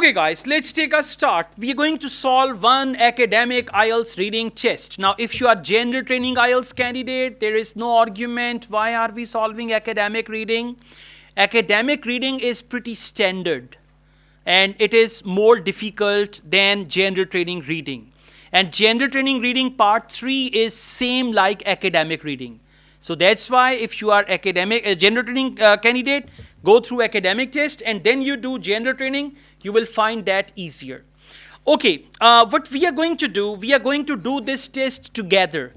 Okay guys, let's take a start. We are going to solve one academic IELTS reading test. Now if you are general training IELTS candidate, there is no argument. Why are we solving academic reading? Academic reading is pretty standard and it is more difficult than general training reading. And general training reading part 3 is same like academic reading. So that's why if you are general training candidate, go through academic test and then you do general training, you will find that easier. Okay, what we are going to do, we are going to do this test together.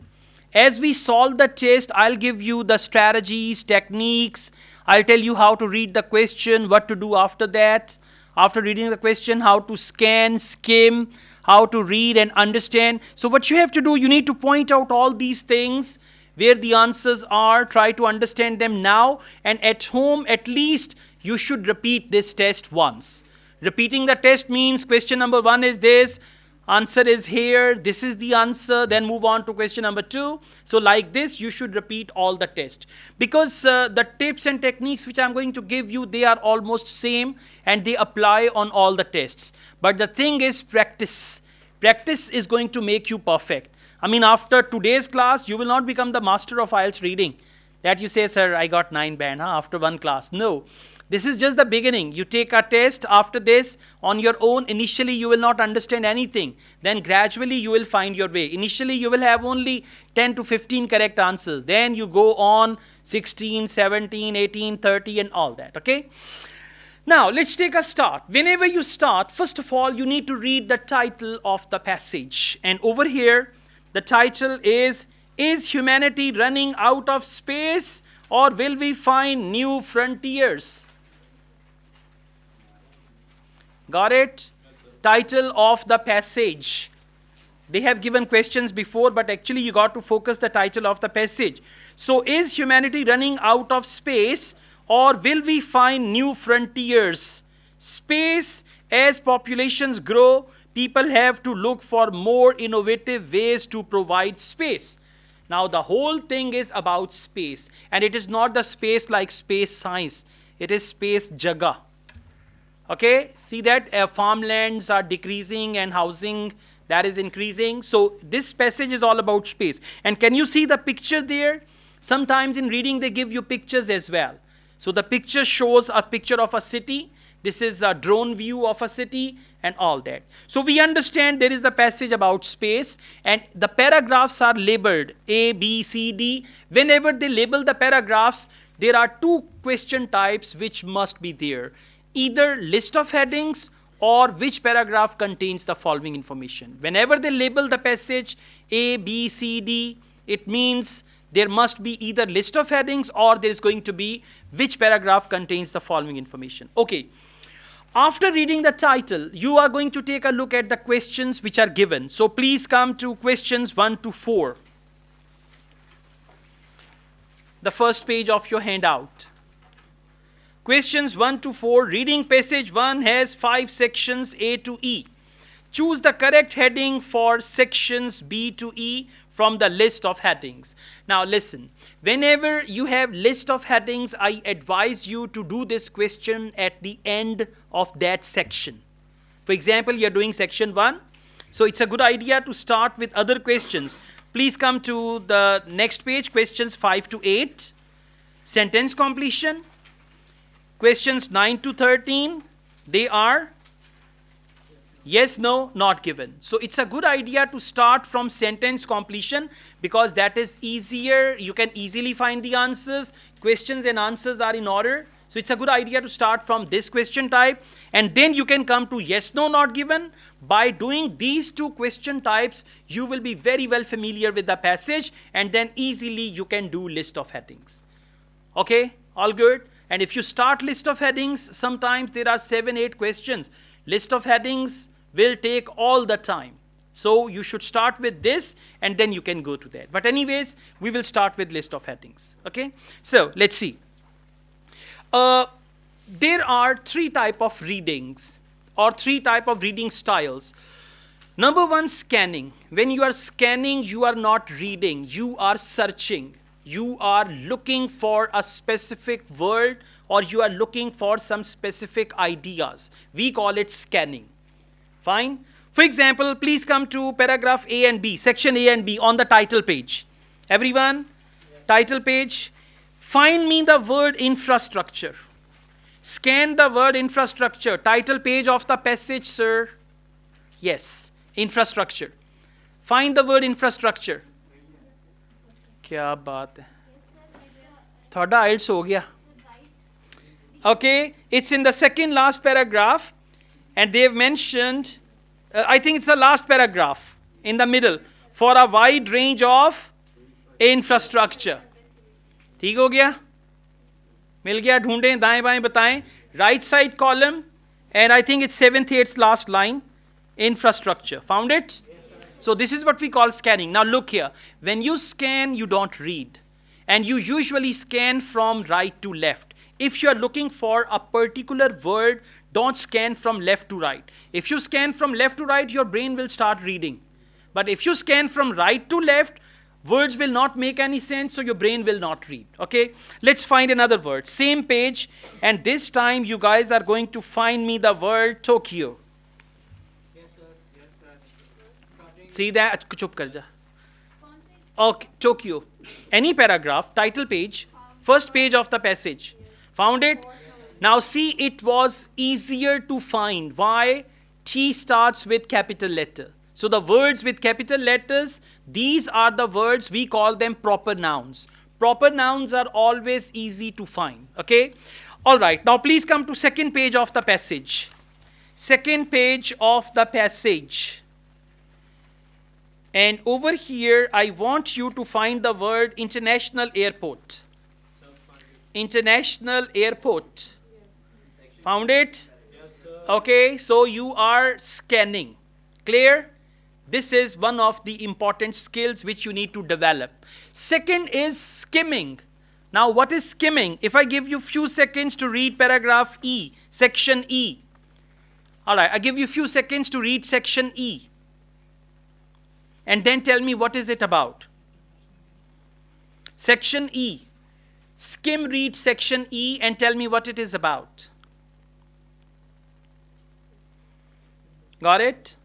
As we solve the test, I'll give you the strategies, techniques. I'll tell you how to read the question, what to do after that. After reading the question, how to scan, skim, how to read and understand. So what you have to do, you need to point out all these things, where the answers are, try to understand them now, and at home at least you should repeat this test once. Repeating the test means question number 1 is this, answer is here, this is the answer, then move on to question number 2. So like this you should repeat all the test. Because the tips and techniques which I'm going to give you, they are almost same and they apply on all the tests. But the thing is practice. Practice is going to make you perfect. I mean, after today's class, you will not become the master of IELTS reading. That you say, sir, I got 9 band after one class. No, this is just the beginning. You take a test after this on your own. Initially, you will not understand anything. Then gradually, you will find your way. Initially, you will have only 10 to 15 correct answers. Then you go on 16, 17, 18, 30 and all that, okay? Now, let's take a start. Whenever you start, first of all, you need to read the title of the passage. And over here, the title is humanity running out of space or will we find new frontiers? Got it? Title of the passage. They have given questions before, but actually you got to focus the title of the passage. So, is humanity running out of space or will we find new frontiers? Space, as populations grow, people have to look for more innovative ways to provide space. Now the whole thing is about space, and it is not the space like space science. It is space jaga. Okay, see that farmlands are decreasing and housing that is increasing. So this passage is all about space. And can you see the picture there? Sometimes in reading they give you pictures as well. So the picture shows a picture of a city. This is a drone view of a city and all that. So we understand there is a passage about space and the paragraphs are labeled A, B, C, D. Whenever they label the paragraphs, there are 2 question types which must be there. Either list of headings or which paragraph contains the following information. Whenever they label the passage A, B, C, D, it means there must be either list of headings or there is going to be which paragraph contains the following information. Okay. After reading the title, you are going to take a look at the questions which are given. So please come to questions 1 to 4. The first page of your handout. Questions 1 to 4, reading passage 1 has 5 sections A to E. Choose the correct heading for sections B to E from the list of headings. Now listen, whenever you have list of headings, I advise you to do this question at the end of that section. For example, you are doing section 1. So it's a good idea to start with other questions. Please come to the next page, questions 5 to 8. Sentence completion. Questions 9 to 13, they are yes, no, not given. So it's a good idea to start from sentence completion because that is easier. You can easily find the answers. Questions and answers are in order. So it's a good idea to start from this question type and then you can come to yes, no, not given. By doing these 2 question types, you will be very well familiar with the passage and then easily you can do list of headings. Okay, all good? And if you start list of headings, sometimes there are 7-8 questions. List of headings will take all the time. So you should start with this and then you can go to that. But anyways, we will start with list of headings. Okay. So let's see. There are 3 types of readings or 3 types of reading styles. Number 1, scanning. When you are scanning, you are not reading, you are searching. You are looking for a specific word or you are looking for some specific ideas. We call it scanning. Fine? For example, please come to paragraph A and B, section A and B on the title page. Everyone? Yes. Title page. Find me the word infrastructure. Scan the word infrastructure. Title page of the passage, sir. Yes, infrastructure. Find the word infrastructure. क्या बात है? थोड़ा IELTS हो गया. Okay, it's in the second last paragraph, and they've mentioned, I think it's the last paragraph in the middle, for a wide range of infrastructure. ठीक हो गया? मिल गया? ढूंढें, दाएं बाएं बताएं. Right side column, and I think it's 7th, 8th last line, infrastructure. Found it? So this is what we call scanning. Now look here. When you scan, you don't read. And you usually scan from right to left. If you are looking for a particular word, don't scan from left to right. If you scan from left to right, your brain will start reading. But if you scan from right to left, words will not make any sense, so your brain will not read. Okay? Let's find another word. Same page, and this time you guys are going to find me the word Tokyo. Yes, sir. Yes, sir. See that? Chup kar ja. Okay, Tokyo. Any paragraph, title page, first page of the passage. Found it? Now see, it was easier to find. Why? T starts with capital letter. So the words with capital letters, these are the words, we call them proper nouns. Proper nouns are always easy to find. Okay? All right. Now please come to second page of the passage. Second page of the passage. And over here, I want you to find the word international airport. International airport. Found it? Yes, sir. Okay, so you are scanning. Clear? This is one of the important skills which you need to develop. Second is skimming. Now, what is skimming? If I give you few seconds to read paragraph E, section E. All right, I give you few seconds to read section E. And then tell me what is it about. Section E. Skim read section E and tell me what it is about. Got it?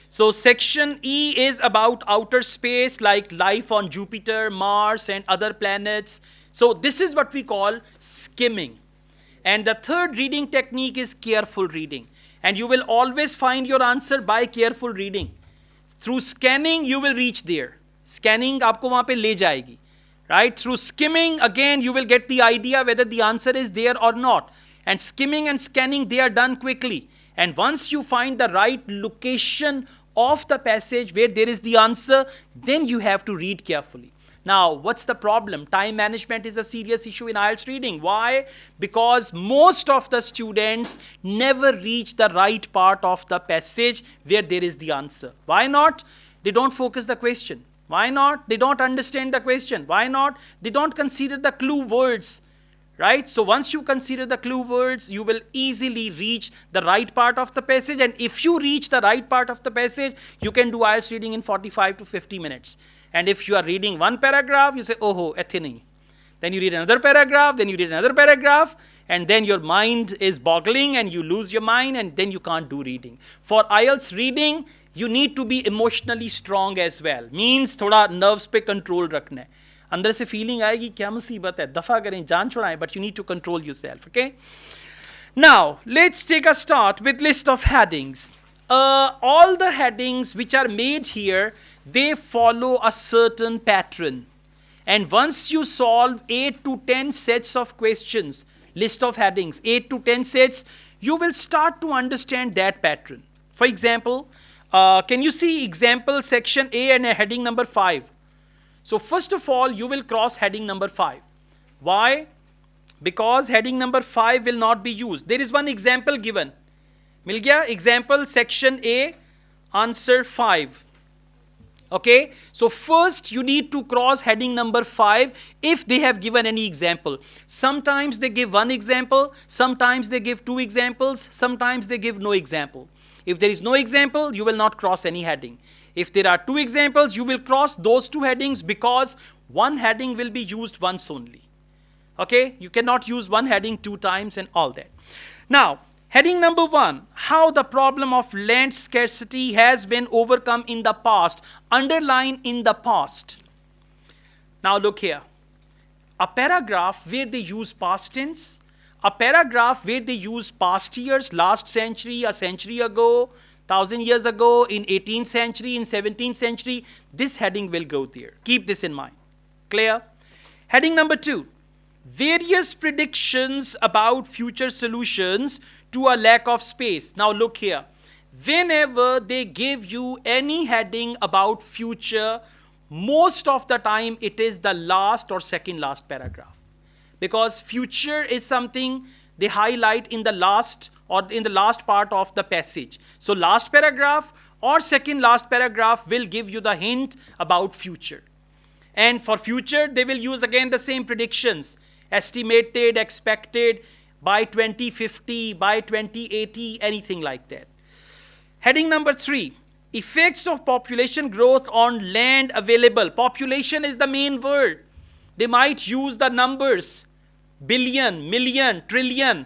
So section E is about outer space, like life on Jupiter, Mars, and other planets. So this is what we call skimming. And the third reading technique is careful reading. And you will always find your answer by careful reading. Through scanning, you will reach there. Scanning आपको वहाँ पे ले जाएगी. Right? Through skimming, again, you will get the idea whether the answer is there or not. And skimming and scanning, they are done quickly. And once you find the right location of the passage where there is the answer, then you have to read carefully. Now, what's the problem? Time management is a serious issue in IELTS reading. Why? Because most of the students never reach the right part of the passage where there is the answer. Why not? They don't focus the question. Why not? They don't understand the question. Why not? They don't consider the clue words. Right? So once you consider the clue words, you will easily reach the right part of the passage. And if you reach the right part of the passage, you can do IELTS reading in 45 to 50 minutes. And if you are reading one paragraph, you say, oh, aithe nahi. Then you read another paragraph, then you read another paragraph, and then your mind is boggling and you lose your mind, and then you can't do reading. For IELTS reading, you need to be emotionally strong as well. Means thoda nerves pe control rakhna hai. अंदर से feeling आएगी क्या मुसीबत है, दफा करें, जान छुड़ाएं, but you need to control yourself. Okay? Now, let's take a start with list of headings. All the headings which are made here, they follow a certain pattern. And once you solve 8 to 10 sets of questions, list of headings, 8 to 10 sets, you will start to understand that pattern. For example, can you see example section A and heading number 5? So first of all, you will cross heading number 5. Why? Because heading number 5 will not be used. There is one example given. Mil gaya? Example section A, answer 5. Okay? So first you need to cross heading number 5 if they have given any example. Sometimes they give one example, sometimes they give two examples, sometimes they give no example. If there is no example, you will not cross any heading. If there are two examples, you will cross those two headings because one heading will be used once only. Okay, you cannot use one heading 2 times and all that. Now, heading number 1, how the problem of land scarcity has been overcome in the past. Underline in the past. Now look here. A paragraph where they use past tense, a paragraph where they use past years, last century, a century ago, 1,000 years ago, in 18th century, in 17th century, this heading will go there. Keep this in mind. Clear? Heading number 2, various predictions about future solutions to a lack of space. Now look here. Whenever they give you any heading about future, most of the time it is the last or second last paragraph. Because future is something they highlight in the last or in the last part of the passage. So last paragraph or second last paragraph will give you the hint about future. And for future, they will use again the same predictions. Estimated, expected, by 2050, by 2080, anything like that. Heading number 3, effects of population growth on land available. Population is the main word. They might use the numbers, billion, million, trillion.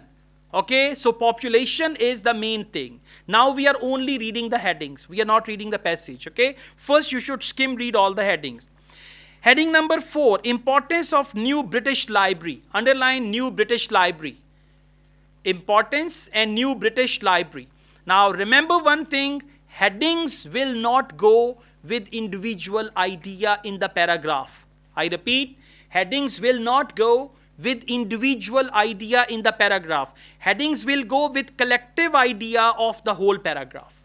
Okay, so population is the main thing. Now we are only reading the headings. We are not reading the passage, okay? First, you should skim read all the headings. Heading number 4, importance of New British Library. Underline New British Library. Importance and New British Library. Now remember one thing, headings will not go with individual idea in the paragraph. I repeat, headings will not go with individual idea in the paragraph. Headings will go with collective idea of the whole paragraph.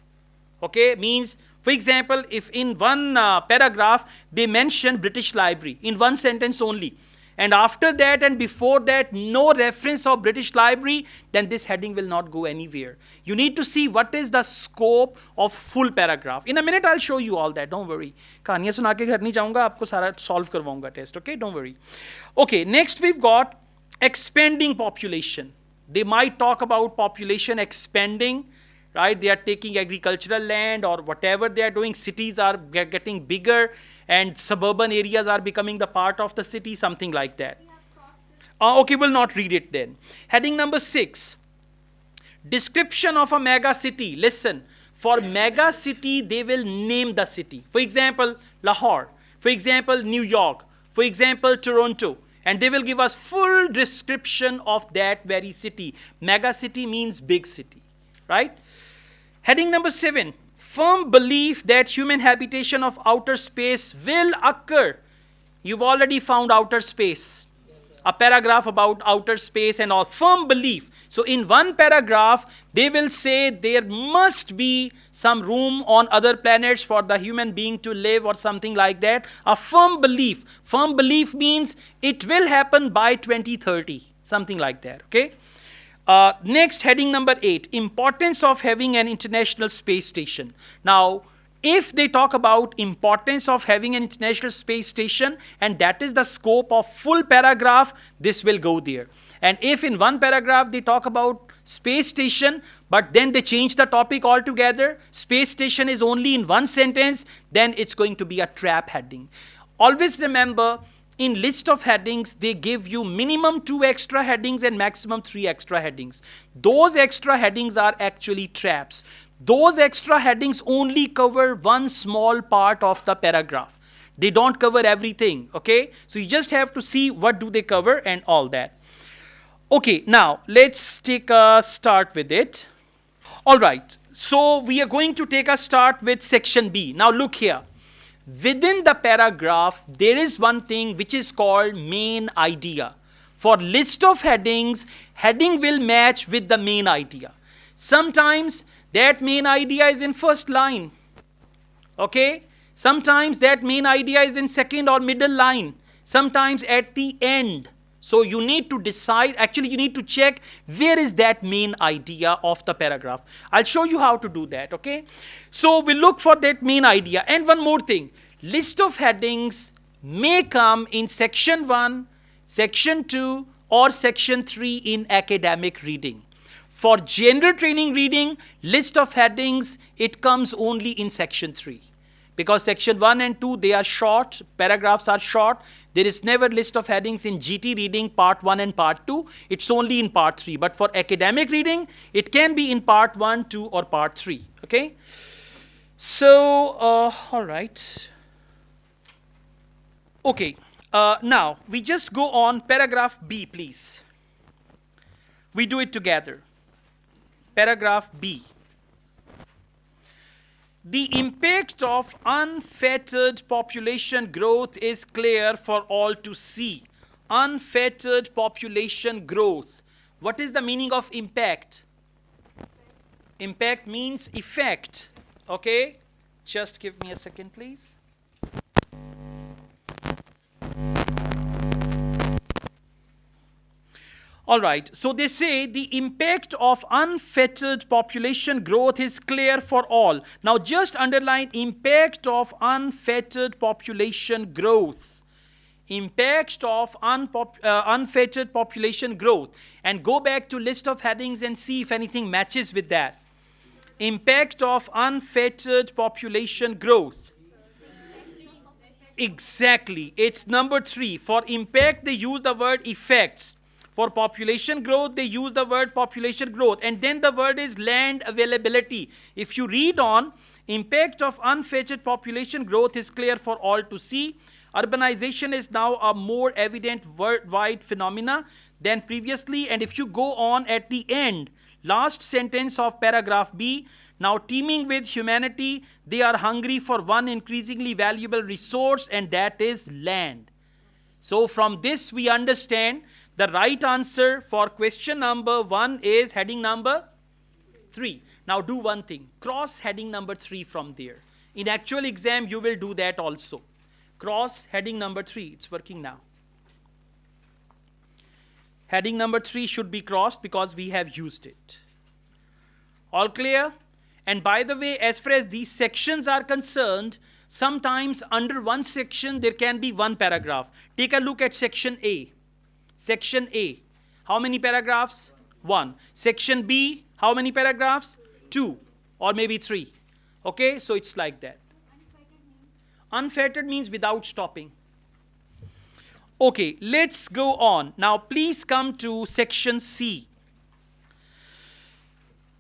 Okay, means, for example, if in one paragraph they mention British Library in one sentence only, and after that and before that no reference of British Library, then this heading will not go anywhere. You need to see what is the scope of full paragraph. In a minute I'll show you all that, don't worry. कहानियाँ सुना के घर नहीं जाऊँगा, आपको सारा solve करवाऊँगा test, okay? Don't worry. Okay, next we've got expanding population. They might talk about population expanding, right? They are taking agricultural land or whatever they are doing. Cities are getting bigger and suburban areas are becoming the part of the city, something like that. Okay, we'll not read it then. Heading number 6, description of a mega city. Listen, for mega city, they will name the city. For example, Lahore. For example, New York. For example, Toronto. And they will give us full description of that very city. Mega city means big city, right? Heading number 7, firm belief that human habitation of outer space will occur. You've already found outer space. A paragraph about outer space and all. Firm belief. So in one paragraph, they will say there must be some room on other planets for the human being to live or something like that. A firm belief. Firm belief means it will happen by 2030. Something like that, okay? Next, heading number 8, importance of having an international space station. Now, if they talk about importance of having an international space station, and that is the scope of full paragraph, this will go there. And if in one paragraph they talk about space station, but then they change the topic altogether, space station is only in one sentence, then it's going to be a trap heading. Always remember, in list of headings, they give you minimum 2 extra headings and maximum 3 extra headings. Those extra headings are actually traps. Those extra headings only cover one small part of the paragraph. They don't cover everything, okay? So you just have to see what do they cover and all that. Okay, now let's take a start with it. All right, so we are going to take a start with section B. Now look here. Within the paragraph, there is one thing which is called main idea. For list of headings, heading will match with the main idea. Sometimes that main idea is in first line. Okay? Sometimes that main idea is in second or middle line. Sometimes at the end. So you need to decide, actually you need to check where is that main idea of the paragraph. I'll show you how to do that, okay? So we look for that main idea. And one more thing, list of headings may come in section 1, section 2 or section 3 in academic reading. For general training reading, list of headings, it comes only in section 3. Because section 1 and 2, they are short, paragraphs are short. There is never list of headings in GT reading part 1 and part 2. It's only in part 3. But for academic reading, it can be in part 1, 2, or part 3. Okay? So, all right. Okay. Now, we just go on paragraph B, please. We do it together. Paragraph B. The impact of unfettered population growth is clear for all to see. Unfettered population growth. What is the meaning of impact? Impact means effect. Okay? Just give me a second, please. All right, so they say the impact of unfettered population growth is clear for all. Now just underline impact of unfettered population growth. Impact of unfettered population growth. And go back to list of headings and see if anything matches with that. Impact of unfettered population growth. Exactly, it's number 3. For impact, they use the word effects. For population growth, they use the word population growth. And then the word is land availability. If you read on, impact of unfettered population growth is clear for all to see. Urbanization is now a more evident worldwide phenomena than previously. And if you go on at the end, last sentence of paragraph B, now teeming with humanity, they are hungry for one increasingly valuable resource, and that is land. So from this we understand the right answer for question number 1 is heading number 3. Now do one thing, cross heading number 3 from there. In actual exam you will do that also. Cross heading number 3, it's working now. Heading number 3 should be crossed because we have used it. All clear? And by the way, as far as these sections are concerned, sometimes under one section there can be one paragraph. Take a look at section A. Section A, how many paragraphs? 1. Section B, how many paragraphs? 2 or maybe 3. Okay, so it's like that. Unfettered means without stopping. Okay, let's go on. Now please come to section C.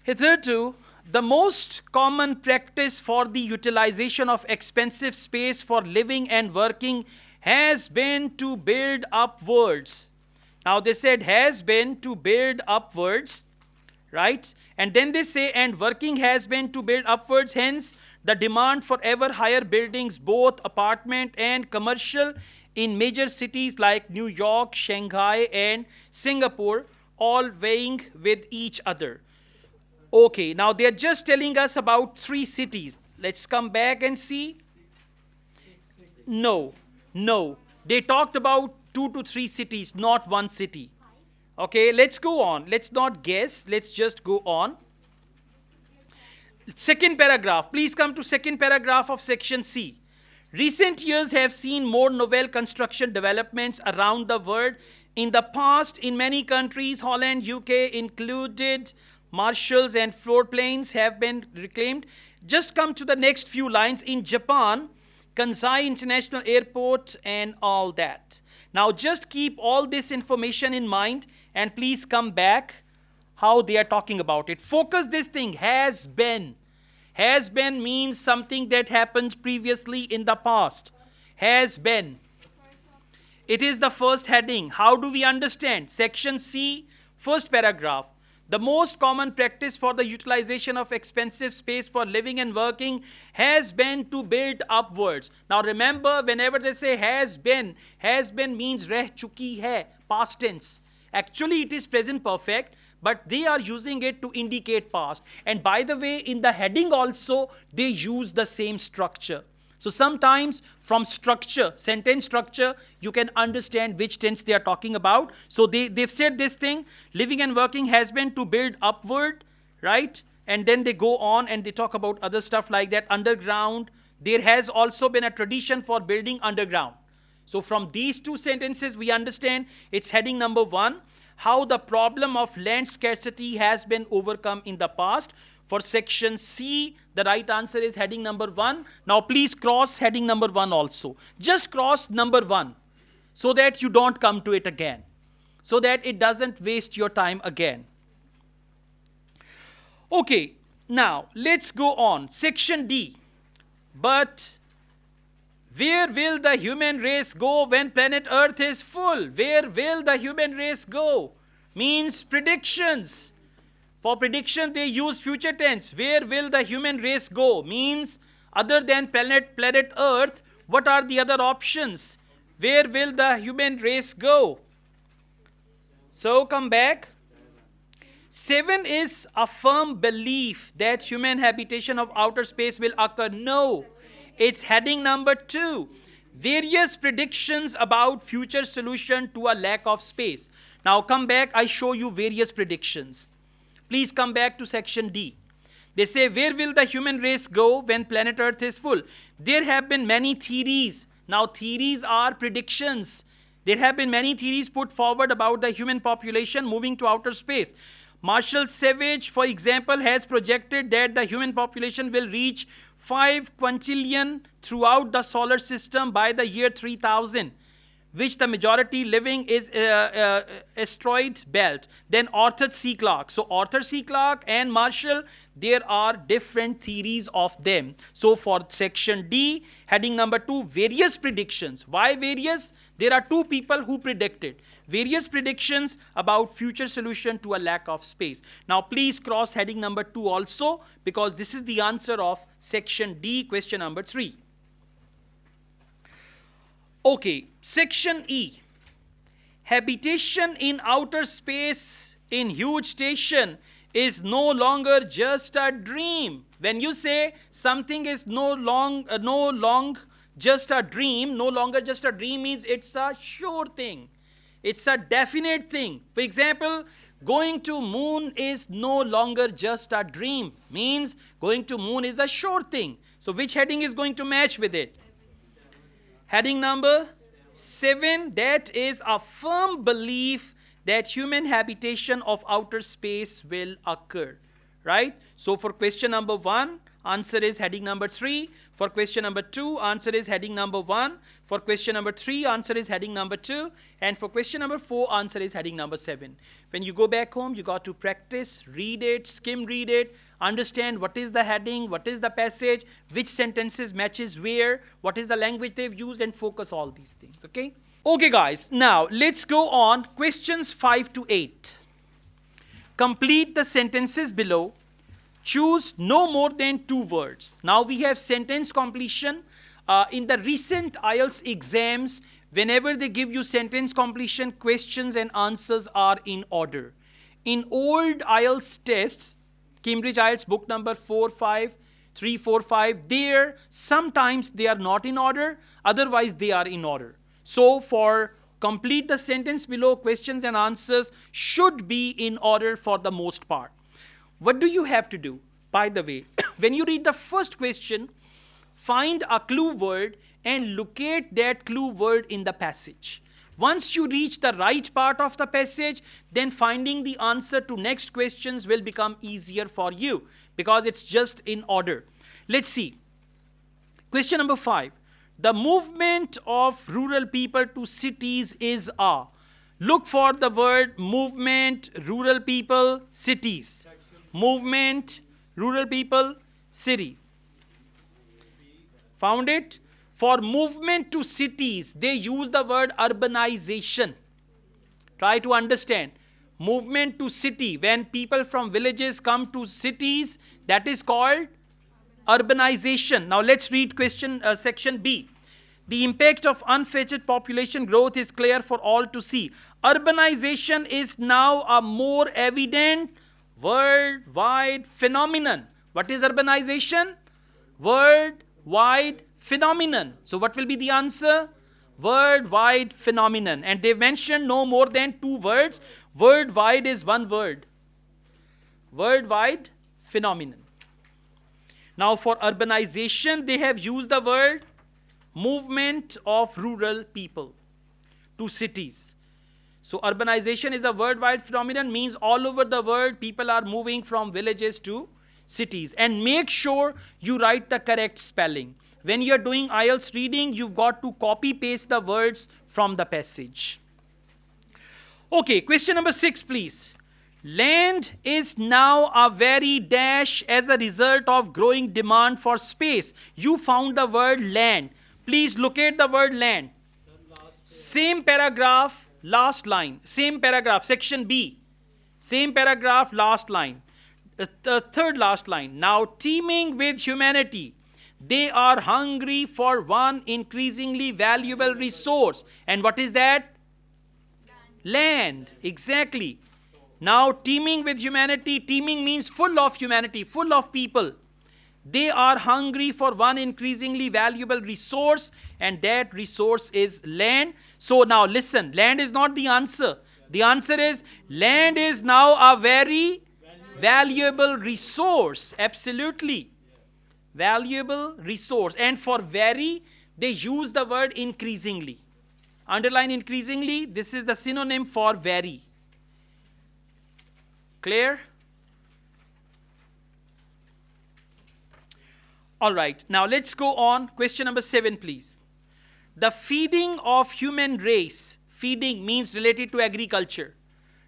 Hitherto, the most common practice for the utilization of expensive space for living and working has been to build upwards. Now they said has been to build upwards, right? And then they say and working has been to build upwards, hence the demand for ever higher buildings, both apartment and commercial, in major cities like New York, Shanghai and Singapore, all weighing with each other. Okay, now they are just telling us about 3 cities. Let's come back and see. No. They talked about 2 to 3 cities, not 1 city. Okay, let's go on. Let's not guess. Let's just go on. Second paragraph. Please come to second paragraph of section C. Recent years have seen more novel construction developments around the world. In the past, in many countries, Holland, UK included, marshals and floor planes have been reclaimed. Just come to the next few lines. In Japan, Kansai International Airport and all that. Now just keep all this information in mind and please come back how they are talking about it. Focus this thing, has been. Has been means something that happened previously in the past. Has been. It is the first heading. How do we understand? Section C, first paragraph. The most common practice for the utilization of expensive space for living and working has been to build upwards. Now remember, whenever they say has been means reh chuki hai, past tense. Actually it is present perfect, but they are using it to indicate past. And by the way, in the heading also, they use the same structure. So sometimes from structure, sentence structure, you can understand which tense they are talking about. So they've said this thing, living and working has been to build upward, right? And then they go on and they talk about other stuff like that, underground. There has also been a tradition for building underground. So from these 2 sentences, we understand it's heading number 1, how the problem of land scarcity has been overcome in the past. For section C, the right answer is heading number 1. Now please cross heading number 1 also. Just cross number 1. so that you don't come to it again, so that it doesn't waste your time again. Okay, now let's go on. Section D. But where will the human race go when planet Earth is full? Where will the human race go? Means predictions. For prediction, they use future tense. Where will the human race go? Means other than planet Earth, what are the other options? Where will the human race go? So come back. 7 is a firm belief that human habitation of outer space will occur. No, it's heading number 2. Various predictions about future solution to a lack of space. Now come back, I show you various predictions. Please come back to section D. They say, where will the human race go when planet Earth is full? There have been many theories. Now theories are predictions. There have been many theories put forward about the human population moving to outer space. Marshall Savage, for example, has projected that the human population will reach 5 quintillion throughout the solar system by the year 3000, which the majority living is asteroid belt. Then Arthur C. Clarke. So Arthur C. Clarke and Marshall, there are different theories of them. So for section D, heading number 2, various predictions. Why various? There are 2 people who predicted various predictions about future solution to a lack of space. Now please cross heading number 2 also, because this is the answer of section D, question number 3. Okay, section E. Habitation in outer space in huge station is no longer just a dream. When you say something is no longer just a dream means it's a sure thing. It's a definite thing. For example, going to moon is no longer just a dream. Means going to moon is a sure thing. So which heading is going to match with it? Heading number 7, that is a firm belief that human habitation of outer space will occur, right? So for question number 1, answer is heading number 3. For question number 2, answer is heading number 1. For question number 3, answer is heading number 2. And for question number 4, answer is heading number 7. When you go back home, you got to practice, read it, skim read it, understand what is the heading, what is the passage, which sentences matches where, what is the language they've used, and focus all these things, okay? Okay guys, now let's go on questions 5 to 8. Complete the sentences below. Choose no more than 2 words. Now we have sentence completion. In the recent IELTS exams, whenever they give you sentence completion, questions and answers are in order. In old IELTS tests, Cambridge IELTS book number 345, there sometimes they are not in order, otherwise they are in order. So for complete the sentence below, questions and answers should be in order for the most part. What do you have to do? By the way, when you read the first question, find a clue word and locate that clue word in the passage. Once you reach the right part of the passage, then finding the answer to next questions will become easier for you because it's just in order. Let's see. Question number 5. The movement of rural people to cities is a. Look for the word movement, rural people, cities. Movement, rural people, city. Found it? For movement to cities, they use the word urbanization. Try to understand. Movement to city, when people from villages come to cities, that is called urbanization. Now let's read section B. The impact of unfettered population growth is clear for all to see. Urbanization is now a more evident worldwide phenomenon. What is urbanization? Worldwide phenomenon. So what will be the answer? Worldwide phenomenon. And they mentioned no more than 2 words. Worldwide is 1 word. Worldwide phenomenon. Now for urbanization, they have used the word movement of rural people to cities. So urbanization is a worldwide phenomenon, means all over the world people are moving from villages to cities. And make sure you write the correct spelling. When you're doing IELTS reading, you've got to copy paste the words from the passage. Okay, question number 6, please. Land is now a very dash as a result of growing demand for space. You found the word land. Please locate the word land. Same paragraph, last line. Same paragraph, section B. Same paragraph, last line. The third last line. Now teeming with humanity, they are hungry for one increasingly valuable resource. And what is that? Land. Exactly. Now teeming with humanity, teeming means full of humanity, full of people. They are hungry for one increasingly valuable resource, and that resource is land. So now listen, land is not the answer. The answer is land is now a very valuable resource. Absolutely. Valuable resource. And for very, they use the word increasingly. Underline increasingly, this is the synonym for very. Clear? All right, now let's go on. Question number 7, please. The feeding of human race, feeding means related to agriculture.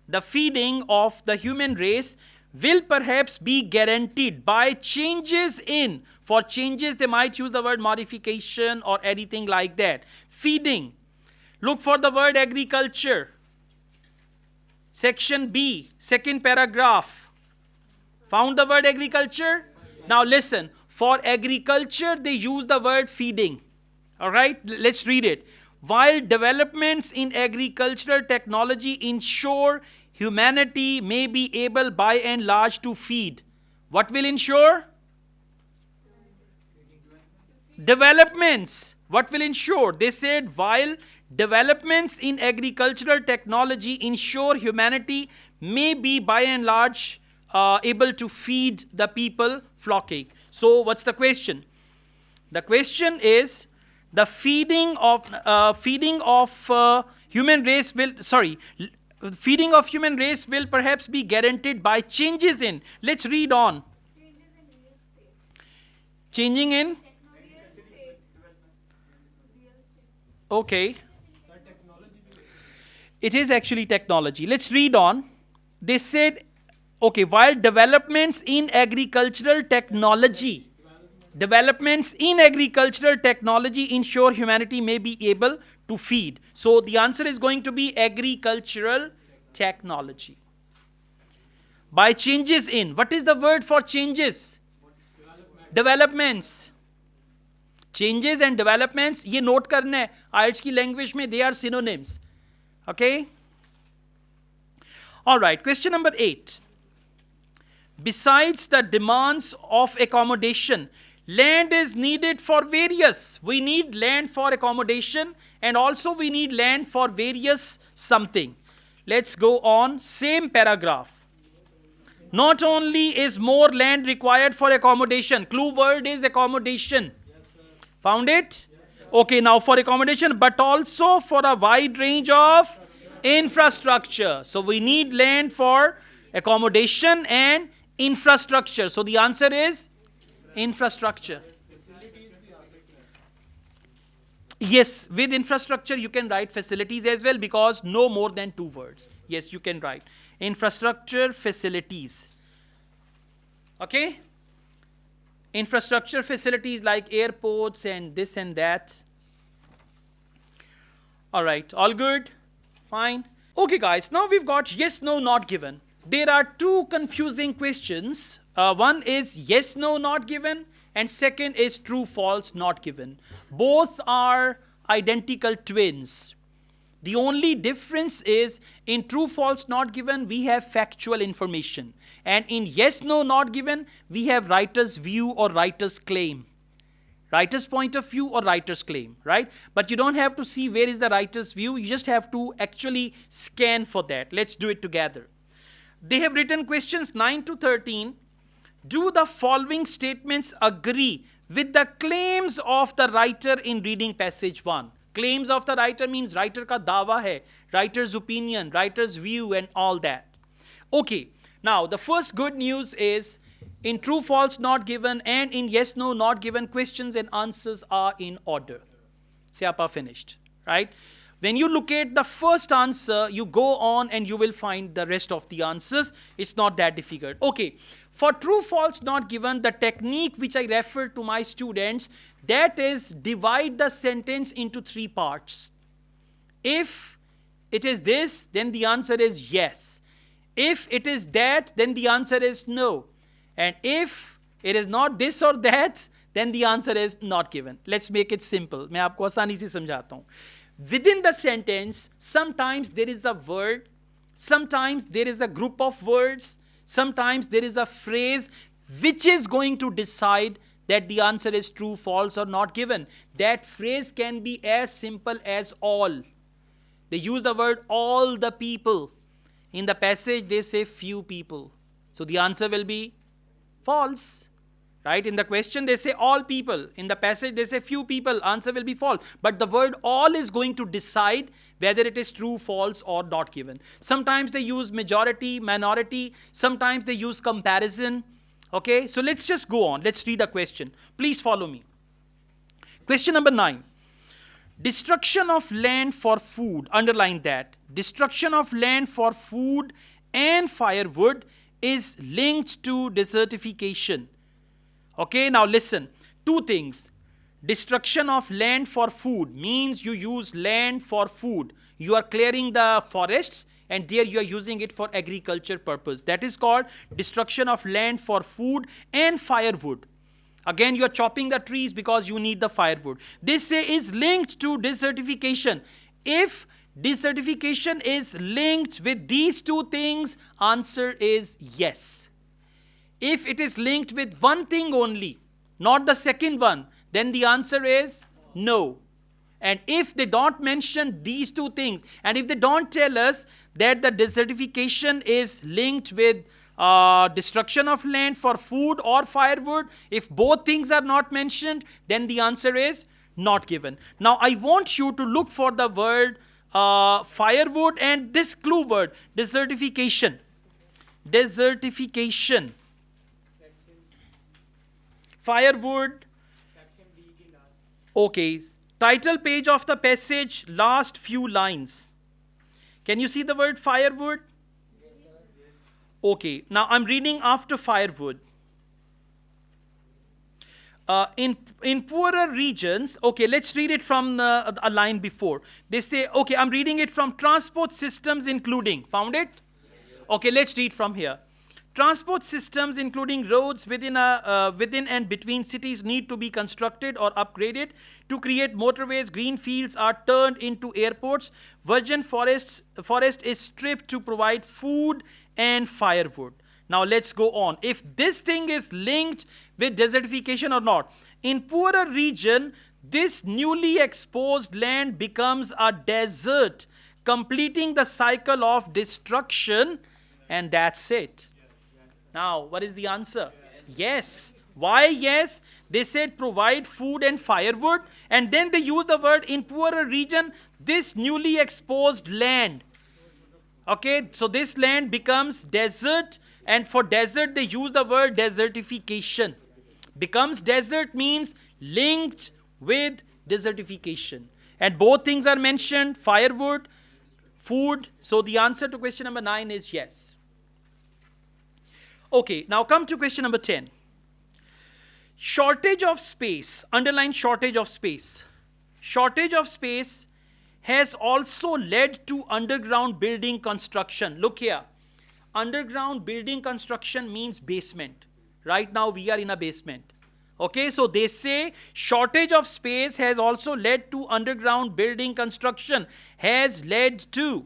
The feeding of the human race will perhaps be guaranteed by changes in. For changes, they might use the word modification or anything like that. Feeding. Look for the word agriculture. Section B, second paragraph. Found the word agriculture? Now listen, for agriculture, they use the word feeding. All right, let's read it. While developments in agricultural technology ensure humanity may be able by and large to feed. What will ensure? Developments. What will ensure? They said while developments in agricultural technology ensure humanity may be by and large able to feed the people flocking. So what's the question? The question is the feeding of human race will perhaps be guaranteed by changes in. Let's read on. Changing in? Okay. It is actually technology. Let's read on. They said, okay, while developments in agricultural technology ensure humanity may be able to feed. So the answer is going to be agricultural technology. By changes in. What is the word for changes? Developments. Changes and developments, ये note करना है. IELTS की language में they are synonyms. Okay? All right, question number 8. Besides the demands of accommodation, land is needed for various. We need land for accommodation and also we need land for various something. Let's go on. Same paragraph. Not only is more land required for accommodation. Clue word is accommodation. Found it? Okay, now for accommodation, but also for a wide range of infrastructure. So we need land for accommodation and infrastructure. So the answer is infrastructure. Yes, with infrastructure you can write facilities as well because no more than 2 words. Yes, you can write infrastructure, facilities. Okay? Infrastructure facilities like airports and this and that. All right, all good? Fine. Okay guys, now we've got yes, no, not given. There are 2 confusing questions. One is yes, no, not given, and second is true, false, not given. Both are identical twins. The only difference is in true, false, not given, we have factual information. And in yes, no, not given, we have writer's view or writer's claim. Writer's point of view or writer's claim, right? But you don't have to see where is the writer's view. You just have to actually scan for that. Let's do it together. They have written questions 9 to 13. Do the following statements agree with the claims of the writer in reading passage 1? Claims of the writer means writer ka dawa hai, writer's opinion, writer's view and all that. Okay, now the first good news is In true, false, not given, and in yes, no, not given, questions and answers are in order. Siapa finished, right? When you locate the first answer, you go on and you will find the rest of the answers. It's not that difficult. Okay, for true, false, not given, the technique which I refer to my students, that is divide the sentence into 3 parts. If it is this, then the answer is yes. If it is that, then the answer is no. And if it is not this or that, then the answer is not given. Let's make it simple. मैं आपको आसानी से समझाता हूँ. Within the sentence, sometimes there is a word, sometimes there is a group of words, sometimes there is a phrase which is going to decide that the answer is true, false, or not given. That phrase can be as simple as all. They use the word all the people. In the passage, they say few people. So the answer will be false. Right? In the question, they say all people. In the passage, they say few people. Answer will be false. But the word all is going to decide whether it is true, false, or not given. Sometimes they use majority, minority. Sometimes they use comparison. Okay? So let's just go on. Let's read a question. Please follow me. Question number 9. Destruction of land for food. Underline that. Destruction of land for food and firewood is linked to desertification. Okay, now listen. 2 things. Destruction of land for food means you use land for food. You are clearing the forests and there you are using it for agriculture purpose. That is called destruction of land for food and firewood. Again, you are chopping the trees because you need the firewood. This is linked to desertification. If desertification is linked with these 2 things, answer is yes. If it is linked with one thing only, not the second one, then the answer is no. And if they don't mention these 2 things, and if they don't tell us that the desertification is linked with destruction of land for food or firewood, if both things are not mentioned, then the answer is not given. Now, I want you to look for the word firewood and this clue word, desertification. Desertification. Firewood. Okay. Title page of the passage, last few lines. Can you see the word firewood? Okay. Now I'm reading after firewood. In poorer regions, okay, let's read it from a line before. They say, okay, I'm reading it from transport systems including. Found it? Okay, let's read from here. Transport systems including roads within and between cities need to be constructed or upgraded to create motorways. Green fields are turned into airports. Virgin forest is stripped to provide food and firewood. Now let's go on. If this thing is linked with desertification or not. In poorer region, this newly exposed land becomes a desert, completing the cycle of destruction, and that's it. Now, what is the answer? Yes. Why yes? They said provide food and firewood, and then they use the word in poorer region, this newly exposed land. Okay, so this land becomes desert, and for desert they use the word desertification. Becomes desert means linked with desertification. And both things are mentioned, firewood, food. So the answer to question number 9 is yes. Okay, now come to question number 10. Shortage of space. Underline shortage of space. Shortage of space has also led to underground building construction. Look here. Underground building construction means basement. Right now we are in a basement. Okay, so they say shortage of space has also led to underground building construction. Has led to.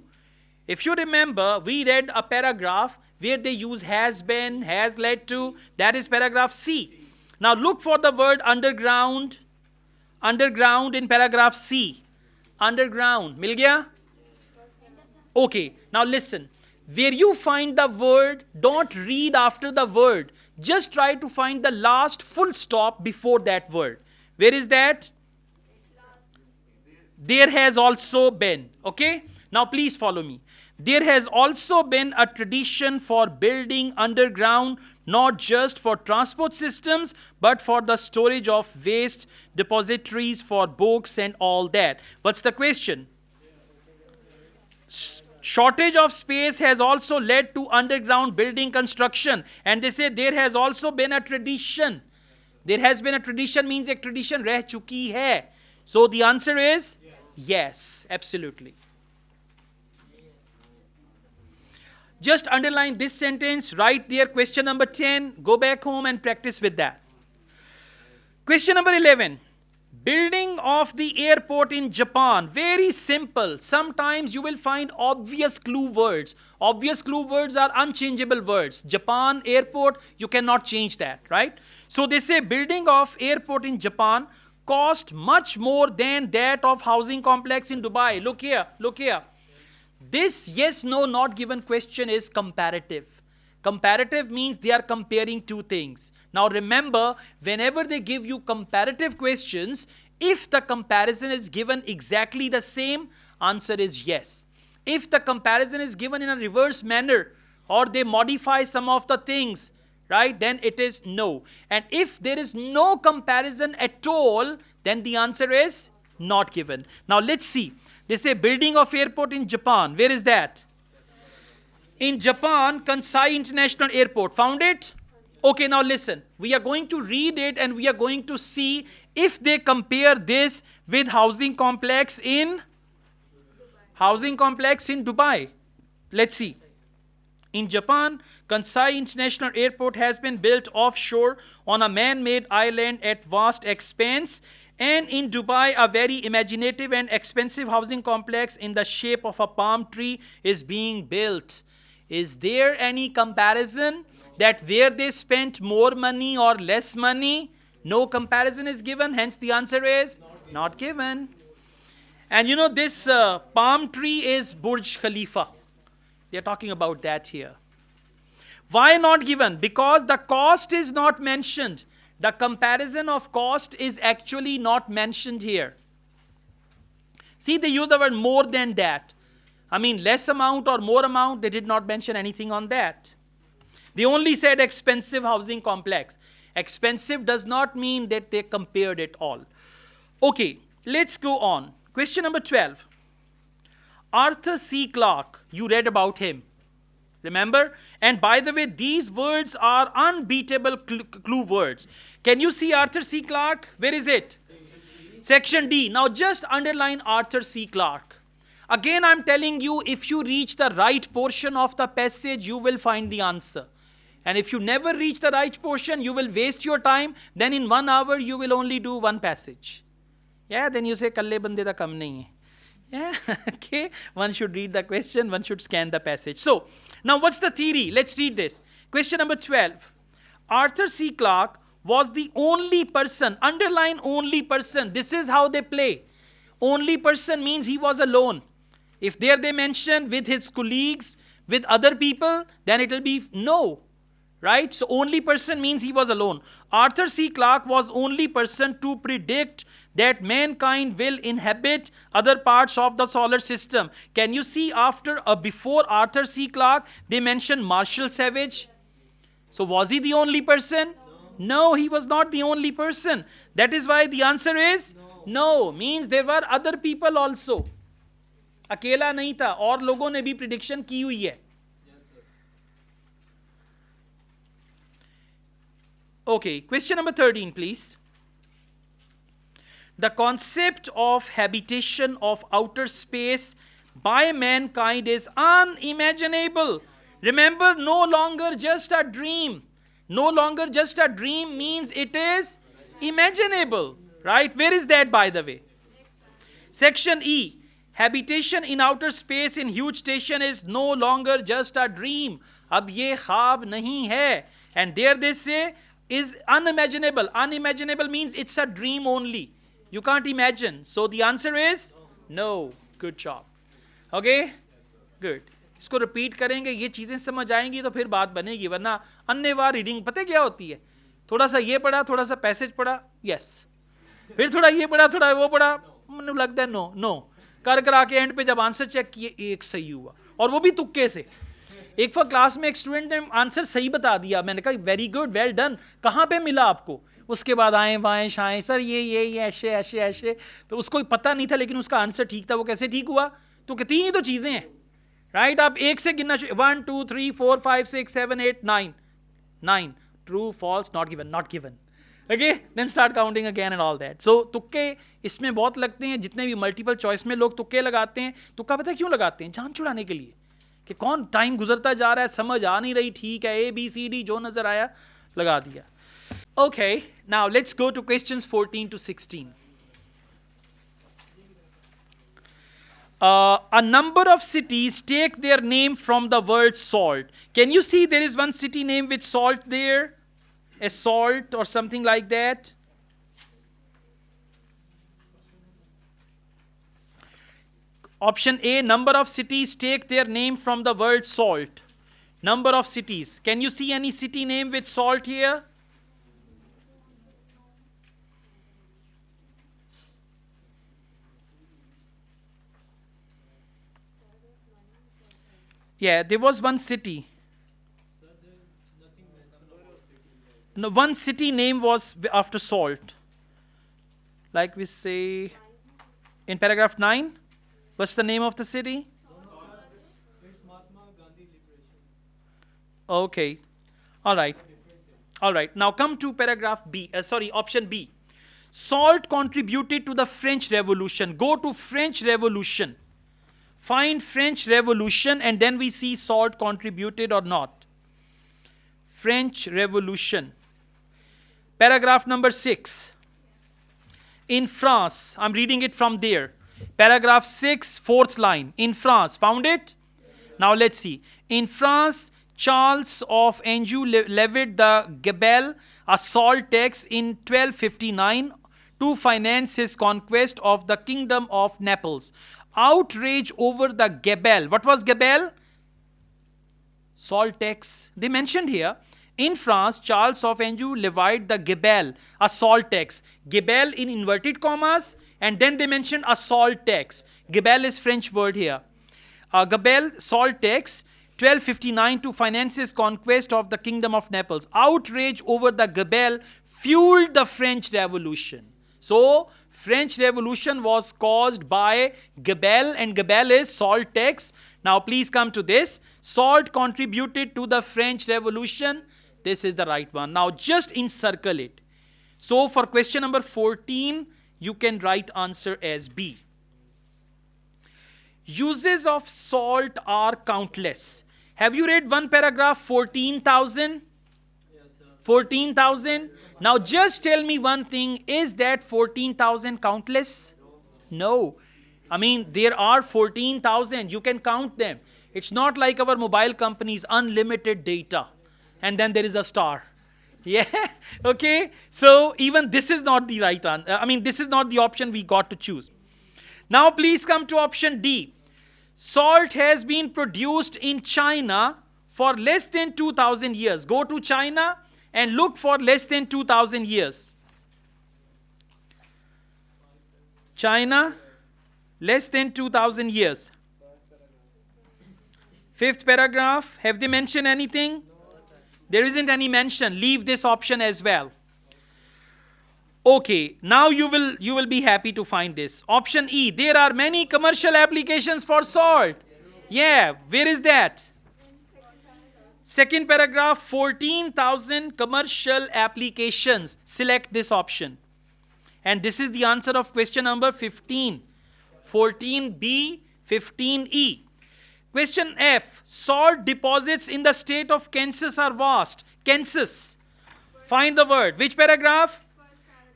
If you remember, we read a paragraph where they use has been, has led to. That is paragraph C. Now look for the word underground. Underground in paragraph C. Underground. Mil gaya? Okay, now listen. Where you find the word, don't read after the word. Just try to find the last full stop before that word. Where is that? There has also been. Okay? Now please follow me. There has also been a tradition for building underground not just for transport systems, but for the storage of waste, depositories for books and all that. What's the question? Shortage of space has also led to underground building construction. And they say there has also been a tradition. There has been a tradition means ek tradition reh chuki hai. So the answer is yes, absolutely. Just underline this sentence, write there question number 10, go back home and practice with that. Question number 11. Building of the airport in Japan. Very simple. Sometimes you will find obvious clue words. Obvious clue words are unchangeable words. Japan, airport, you cannot change that, right? So they say building of airport in Japan cost much more than that of housing complex in Dubai. Look here, look here. This yes, no, not given question is comparative. Comparative means they are comparing two things. Now remember, whenever they give you comparative questions, if the comparison is given exactly the same, answer is yes. If the comparison is given in a reverse manner, or they modify some of the things, right, then it is no. And if there is no comparison at all, then the answer is not given. Now let's see. They say building of airport in Japan. Where is that? In Japan, Kansai International Airport. Found it? Okay, now listen. We are going to read it and we are going to see if they compare this with housing complex in Dubai. Let's see. In Japan, Kansai International Airport has been built offshore on a man-made island at vast expense. And in Dubai, a very imaginative and expensive housing complex in the shape of a palm tree is being built. Is there any comparison that where they spent more money or less money? No comparison is given, hence the answer is not given. And you know this palm tree is Burj Khalifa. They are talking about that here. Why not given? Because the cost is not mentioned. The comparison of cost is actually not mentioned here. See, they use the word more than that. I mean, less amount or more amount, they did not mention anything on that. They only said expensive housing complex. Expensive does not mean that they compared it all. Okay, let's go on. Question number 12. Arthur C. Clarke, you read about him. Remember? And by the way, these words are unbeatable clue words. Can you see Arthur C. Clarke? Where is it? Section D. Now just underline Arthur C. Clarke. Again, I'm telling you, if you reach the right portion of the passage, you will find the answer. And if you never reach the right portion, you will waste your time. Then in 1 hour, you will only do one passage. Yeah, then you say, kalle bande da kam nahi hai. Yeah, okay. One should read the question, one should scan the passage. So, now what's the theory? Let's read this. Question number 12. Arthur C. Clarke was the only person, underline only person. This is how they play. Only person means he was alone. If there they mention with his colleagues, with other people, then it will be no. Right? So only person means he was alone. Arthur C. Clarke was only person to predict that mankind will inhabit other parts of the solar system. Can you see after or before Arthur C. Clarke, they mentioned Marshall Savage? So was he the only person? No, he was not the only person. That is why the answer is no. Means there were other people also. अकेला नहीं था और लोगों ने भी prediction की हुई है. Okay, question number 13, please. The concept of habitation of outer space by mankind is unimaginable. Remember, no longer just a dream. No longer just a dream means it is imaginable. Right? Where is that, by the way? Section E. Habitation in outer space in huge station is no longer just a dream. Ab ye khab nahi hai. And there they say is unimaginable. Unimaginable means it's a dream only. You can't imagine. So the answer is no. Good job. Okay? Good. इसको repeat करेंगे, ये चीज़ें समझ आएंगी तो फिर बात बनेगी, वरना अन्यवार रीडिंग पता क्या होती है? थोड़ा सा ये पढ़ा, थोड़ा सा पैसेज पढ़ा, यस, फिर थोड़ा ये पढ़ा, थोड़ा वो पढ़ा, मुझे लगता है नो नो, कर करा के एंड पे जब आंसर चेक किए एक सही हुआ, और वो भी तुक्के से. एक बार क्लास में एक स्टूडेंट ने आंसर सही बता दिया, मैंने कहा वेरी गुड, वेल डन, कहाँ पे मिला आपको? उसके बाद आए बाएं शाएं, सर ये ऐसे ऐसे ऐसे, तो उसको पता नहीं था लेकिन उसका आंसर ठीक था। वो कैसे ठीक हुआ? तो तीन ही तो चीजें हैं, राइट? आप एक से गिनना, 1 2 3 4 5 6 7 8 9, true false, not given, not given, okay, then start counting again and all that. So तुक्के इसमें बहुत लगते हैं, जितने भी मल्टीपल चॉइस में लोग तुक्के लगाते हैं, तुक्का पता है क्यों लगाते हैं? जान छुड़ाने के लिए, कि कौन टाइम गुजरता जा रहा है, समझ आ नहीं रही, ठीक है ABCD जो नजर आया लगा दिया। Okay, now let's go two questions 14 to 16. A number of cities take their name from the word salt. Can you see there is one city name with salt there? A salt or something like that? Option A, number of cities take their name from the word salt. Number of cities. Can you see any city name with salt here? Yeah, there was one city. No, one city name was after salt. Like we say in paragraph 9. What's the name of the city? Okay. All right. All right. Now come to paragraph B. Option B. Salt contributed to the French Revolution. Go to French Revolution. Find French Revolution and then we see salt contributed or not. French Revolution. Paragraph number 6. In France, I'm reading it from there. Paragraph 6, fourth line. In France, found it? Now let's see. In France, Charles of Anjou levied the gabelle, a salt tax, in 1259 to finance his conquest of the kingdom of Naples. Outrage over the gabelle. What was gabelle? Salt tax. They mentioned here. In France, Charles of Anjou levied the gabelle, a salt tax. Gabelle in inverted commas, and then they mentioned a salt tax. Gabelle is French word here. Gabelle, salt tax, 1259 to finance his conquest of the kingdom of Naples. Outrage over the gabelle fueled the French Revolution. So, French Revolution was caused by gabelle, and gabelle is salt tax. Now, please come to this. Salt contributed to the French Revolution. This is the right one. Now, just encircle it. So, for question number 14, you can write answer as B. Uses of salt are countless. Have you read one paragraph, 14,000? Yes, sir. 14,000? Now just tell me one thing, is that 14,000 countless? No. I mean, there are 14,000, you can count them. It's not like our mobile companies, unlimited data. And then there is a star. Yeah, okay. So even this is not the right answer. I mean, this is not the option we got to choose. Now please come to option D. Salt has been produced in China for less than 2,000 years. Go to China and look for less than 2,000 years. China, less than 2,000 years. Fifth paragraph, have they mentioned anything? There isn't any mention. Leave this option as well. Okay, now you will be happy to find this. Option E, there are many commercial applications for salt. Yeah, where is that? Second paragraph, 14,000 commercial applications. Select this option. And this is the answer of question number 15. 14B, 15E. Question F, salt deposits in the state of Kansas are vast. Kansas. Find the word. Which paragraph?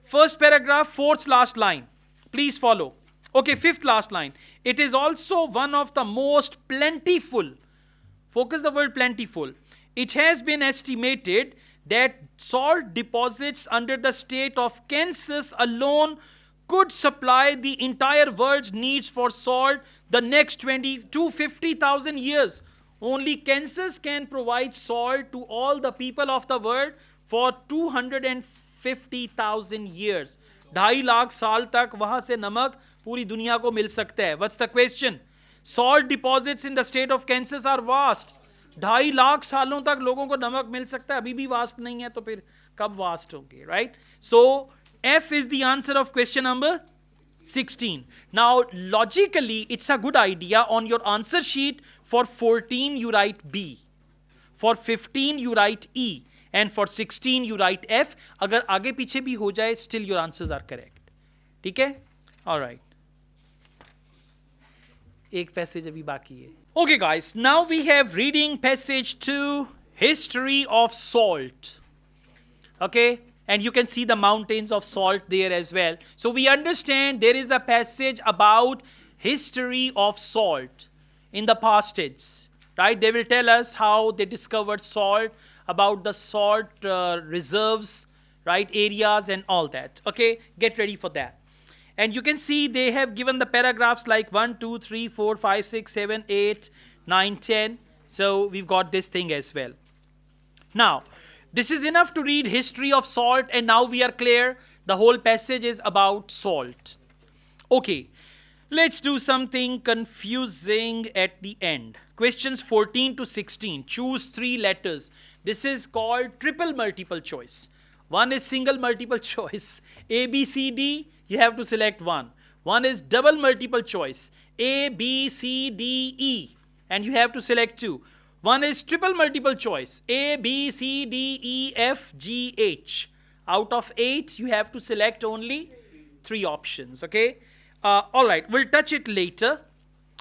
First paragraph, fourth last line. Please follow. Okay, fifth last line. It is also one of the most plentiful. Focus the word plentiful. It has been estimated that salt deposits under the state of Kansas alone could supply the entire world's needs for salt the next 20 to 50,000 years. Only Kansas can provide salt to all the people of the world for 250,000 years. 2.5 lakh साल तक वहां से नमक पूरी दुनिया को मिल सकता है. What's the question? Salt deposits in the state of Kansas are vast. 2.5 lakh सालों तक लोगों को नमक मिल सकता है, अभी भी वास्ट नहीं है, तो फिर कब वास्ट होंगे, right? So F is the answer of question number 16. Now, logically, it's a good idea on your answer sheet for 14 you write B, for 15 you write E, and for 16 you write F. अगर आगे पीछे भी हो जाए, still your answers are correct. ठीक है? All right. एक passage अभी बाकी है. Okay, guys. Now we have reading passage 2, history of salt. Okay. And you can see the mountains of salt there as well. So we understand there is a passage about history of salt in the past tense, right? They will tell us how they discovered salt, about the salt reserves, right, areas and all that. Okay, get ready for that. And you can see they have given the paragraphs like 1, 2, 3, 4, 5, 6, 7, 8, 9, 10. So we've got this thing as well. Now, this is enough to read history of salt, and now we are clear. The whole passage is about salt. Okay, let's do something confusing at the end. Questions 14 to 16. Choose 3 letters. This is called triple multiple choice. One is single multiple choice. A, B, C, D, you have to select one. One is double multiple choice. A, B, C, D, E, and you have to select 2. One is triple multiple choice. A, B, C, D, E, F, G, H. Out of 8, you have to select only 3 options, okay? All right, we'll touch it later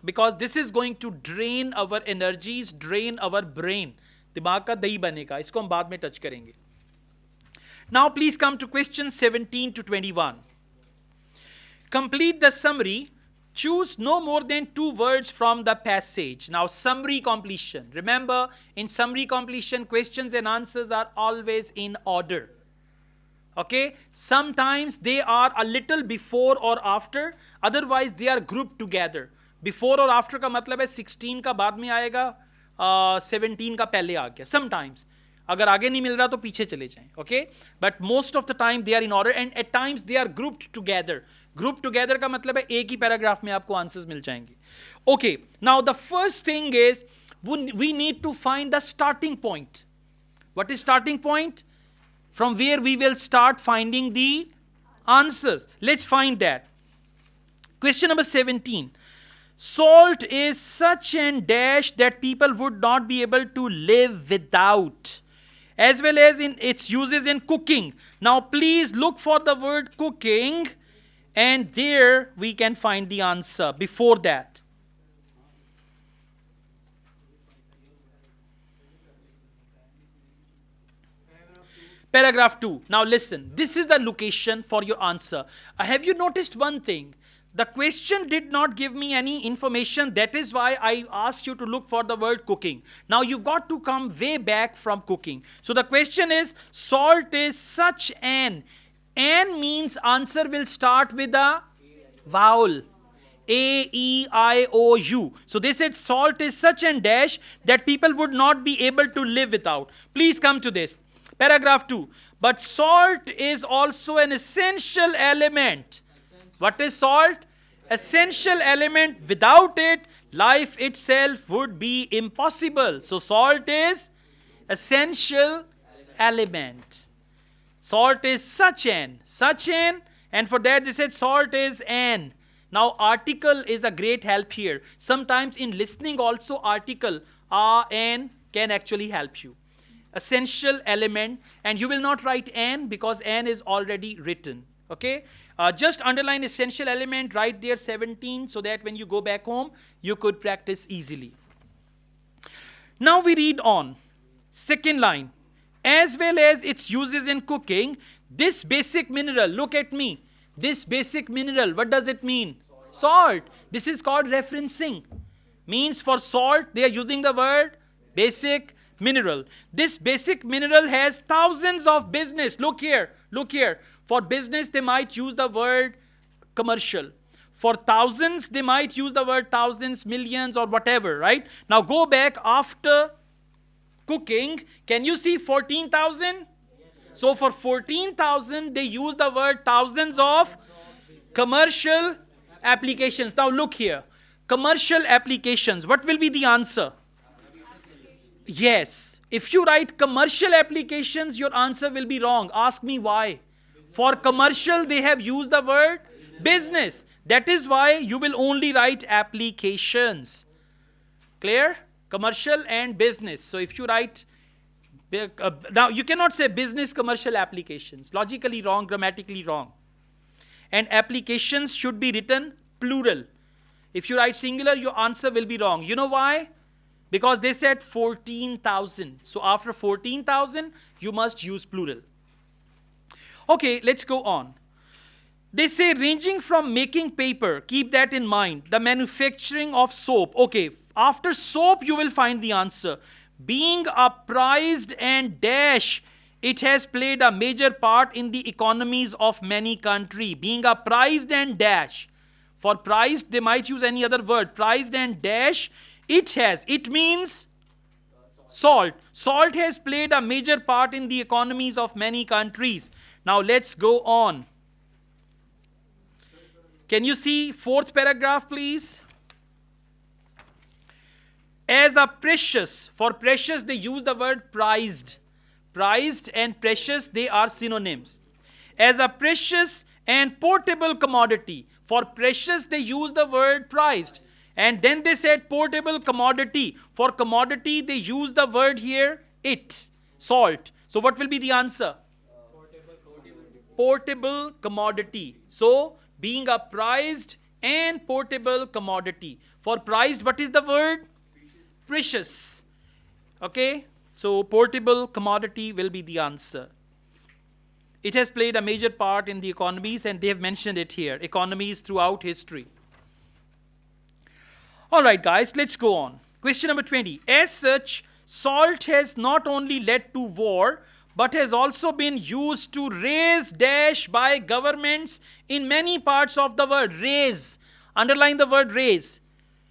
because this is going to drain our energies, drain our brain. दिमाग का दही बनेगा, इसको हम बाद में touch करेंगे. Now please come to questions 17 to 21. Complete the summary. Choose no more than 2 words from the passage. Now, summary completion. Remember, in summary completion, questions and answers are always in order. Okay? Sometimes they are a little before or after. Otherwise, they are grouped together. Before or after का मतलब है 16 का बाद में आएगा, 17 का पहले आ गया. Sometimes. अगर आगे नहीं मिल रहा तो पीछे चले जाएं. Okay? But most of the time they are in order, and at times they are grouped together. Group together का मतलब है एक ही पैराग्राफ में आपको आंसर्स मिल जाएंगे. Okay, now the first thing is we need to find the starting point. What is starting point? From where we will start finding the answers. Let's find that. Question number 17. Salt is such an dash that people would not be able to live without, as well as in its uses in cooking. Now please look for the word cooking, and there we can find the answer before that. Paragraph 2. Now listen, this is the location for your answer. Have you noticed one thing? The question did not give me any information. That is why I asked you to look for the word cooking. Now you've got to come way back from cooking. So the question is, salt is such an. An means answer will start with a vowel. A, E, I, O, U. So they said salt is such an dash that people would not be able to live without. Please come to this. Paragraph 2. But salt is also an essential element. What is salt? Essential element. Without it, life itself would be impossible. So salt is essential element. Salt is such an, and for that they said salt is an. Now article is a great help here. Sometimes in listening also article, an can actually help you. Essential element, and you will not write an because an is already written. Okay? Just underline essential element, write there 17 so that when you go back home, you could practice easily. Now we read on. Second line. As well as its uses in cooking, this basic mineral, look at me. This basic mineral, what does it mean? Salt. This is called referencing. Means for salt, they are using the word basic mineral. This basic mineral has thousands of business. Look here, look here. For business, they might use the word commercial. For thousands, they might use the word thousands, millions, or whatever, right? Now go back after cooking. Can you see 14,000? So for 14,000, they use the word thousands of commercial applications. Now look here. Commercial applications. What will be the answer? Yes. If you write commercial applications, your answer will be wrong. Ask me why. For commercial, they have used the word business. That is why you will only write applications. Clear? Commercial and business. So if you write, now you cannot say business commercial applications. Logically wrong, grammatically wrong. And applications should be written plural. If you write singular, your answer will be wrong. You know why? Because they said 14,000. So after 14,000, you must use plural. Okay, let's go on. They say ranging from making paper, keep that in mind, the manufacturing of soap. Okay, after soap, you will find the answer. Being a prized and dash, it has played a major part in the economies of many countries. Being a prized and dash. For prized, they might use any other word. Prized and dash, it means salt. Salt has played a major part in the economies of many countries. Now let's go on. Can you see fourth paragraph, please? As a precious, for precious they use the word prized. Prized and precious, they are synonyms. As a precious and portable commodity. For precious they use the word prized. And then they said portable commodity. For commodity they use the word here, salt. So what will be the answer? Portable commodity. So being a prized and portable commodity. For prized, what is the word? Precious. Okay, so portable commodity will be the answer. It has played a major part in the economies, and they have mentioned it here, economies throughout history. All right, guys, let's go on. Question number 20. As such, salt has not only led to war, but has also been used to raise dash by governments in many parts of the world. Raise. Underline the word raise.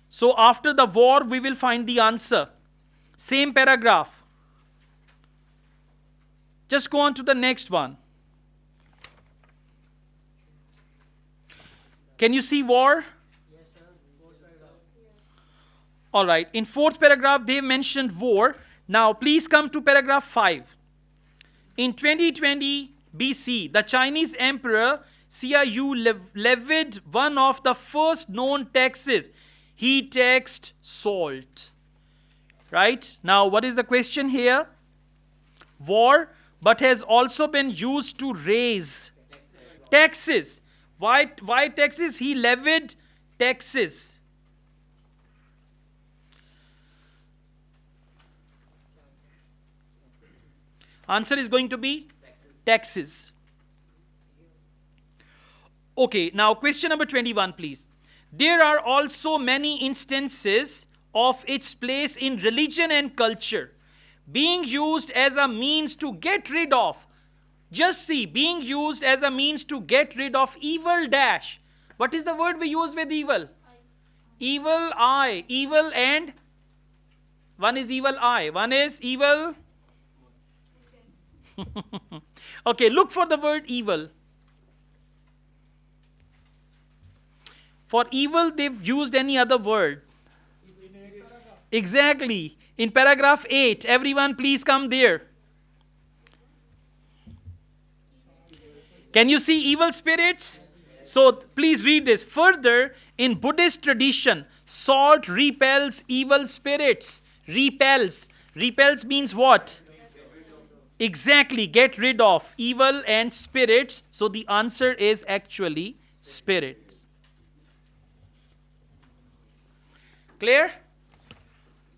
So after the war, we will find the answer. Same paragraph. Just go on to the next one. Can you see war? Yes, sir. All right. In fourth paragraph, they mentioned war. Now, please come to paragraph 5. In 2020 BC, the Chinese emperor Xiaoyu levied one of the first known taxes. He taxed salt. Right? Now, what is the question here? War, but has also been used to raise taxes. Why taxes? He levied taxes. Answer is going to be taxes. Okay, now question number 21, please. There are also many instances of its place in religion and culture, being used as a means to get rid of. Just see, being used as a means to get rid of evil dash. What is the word we use with evil? Evil eye. Evil and one is evil eye. One is evil. Okay, look for the word evil. For evil, they've used any other word. Exactly. In paragraph 8, everyone please come there. Can you see evil spirits? So please read this. Further, in Buddhist tradition, salt repels evil spirits. Repels. Repels means what? Exactly. Get rid of evil and spirits. So the answer is actually spirits. Clear?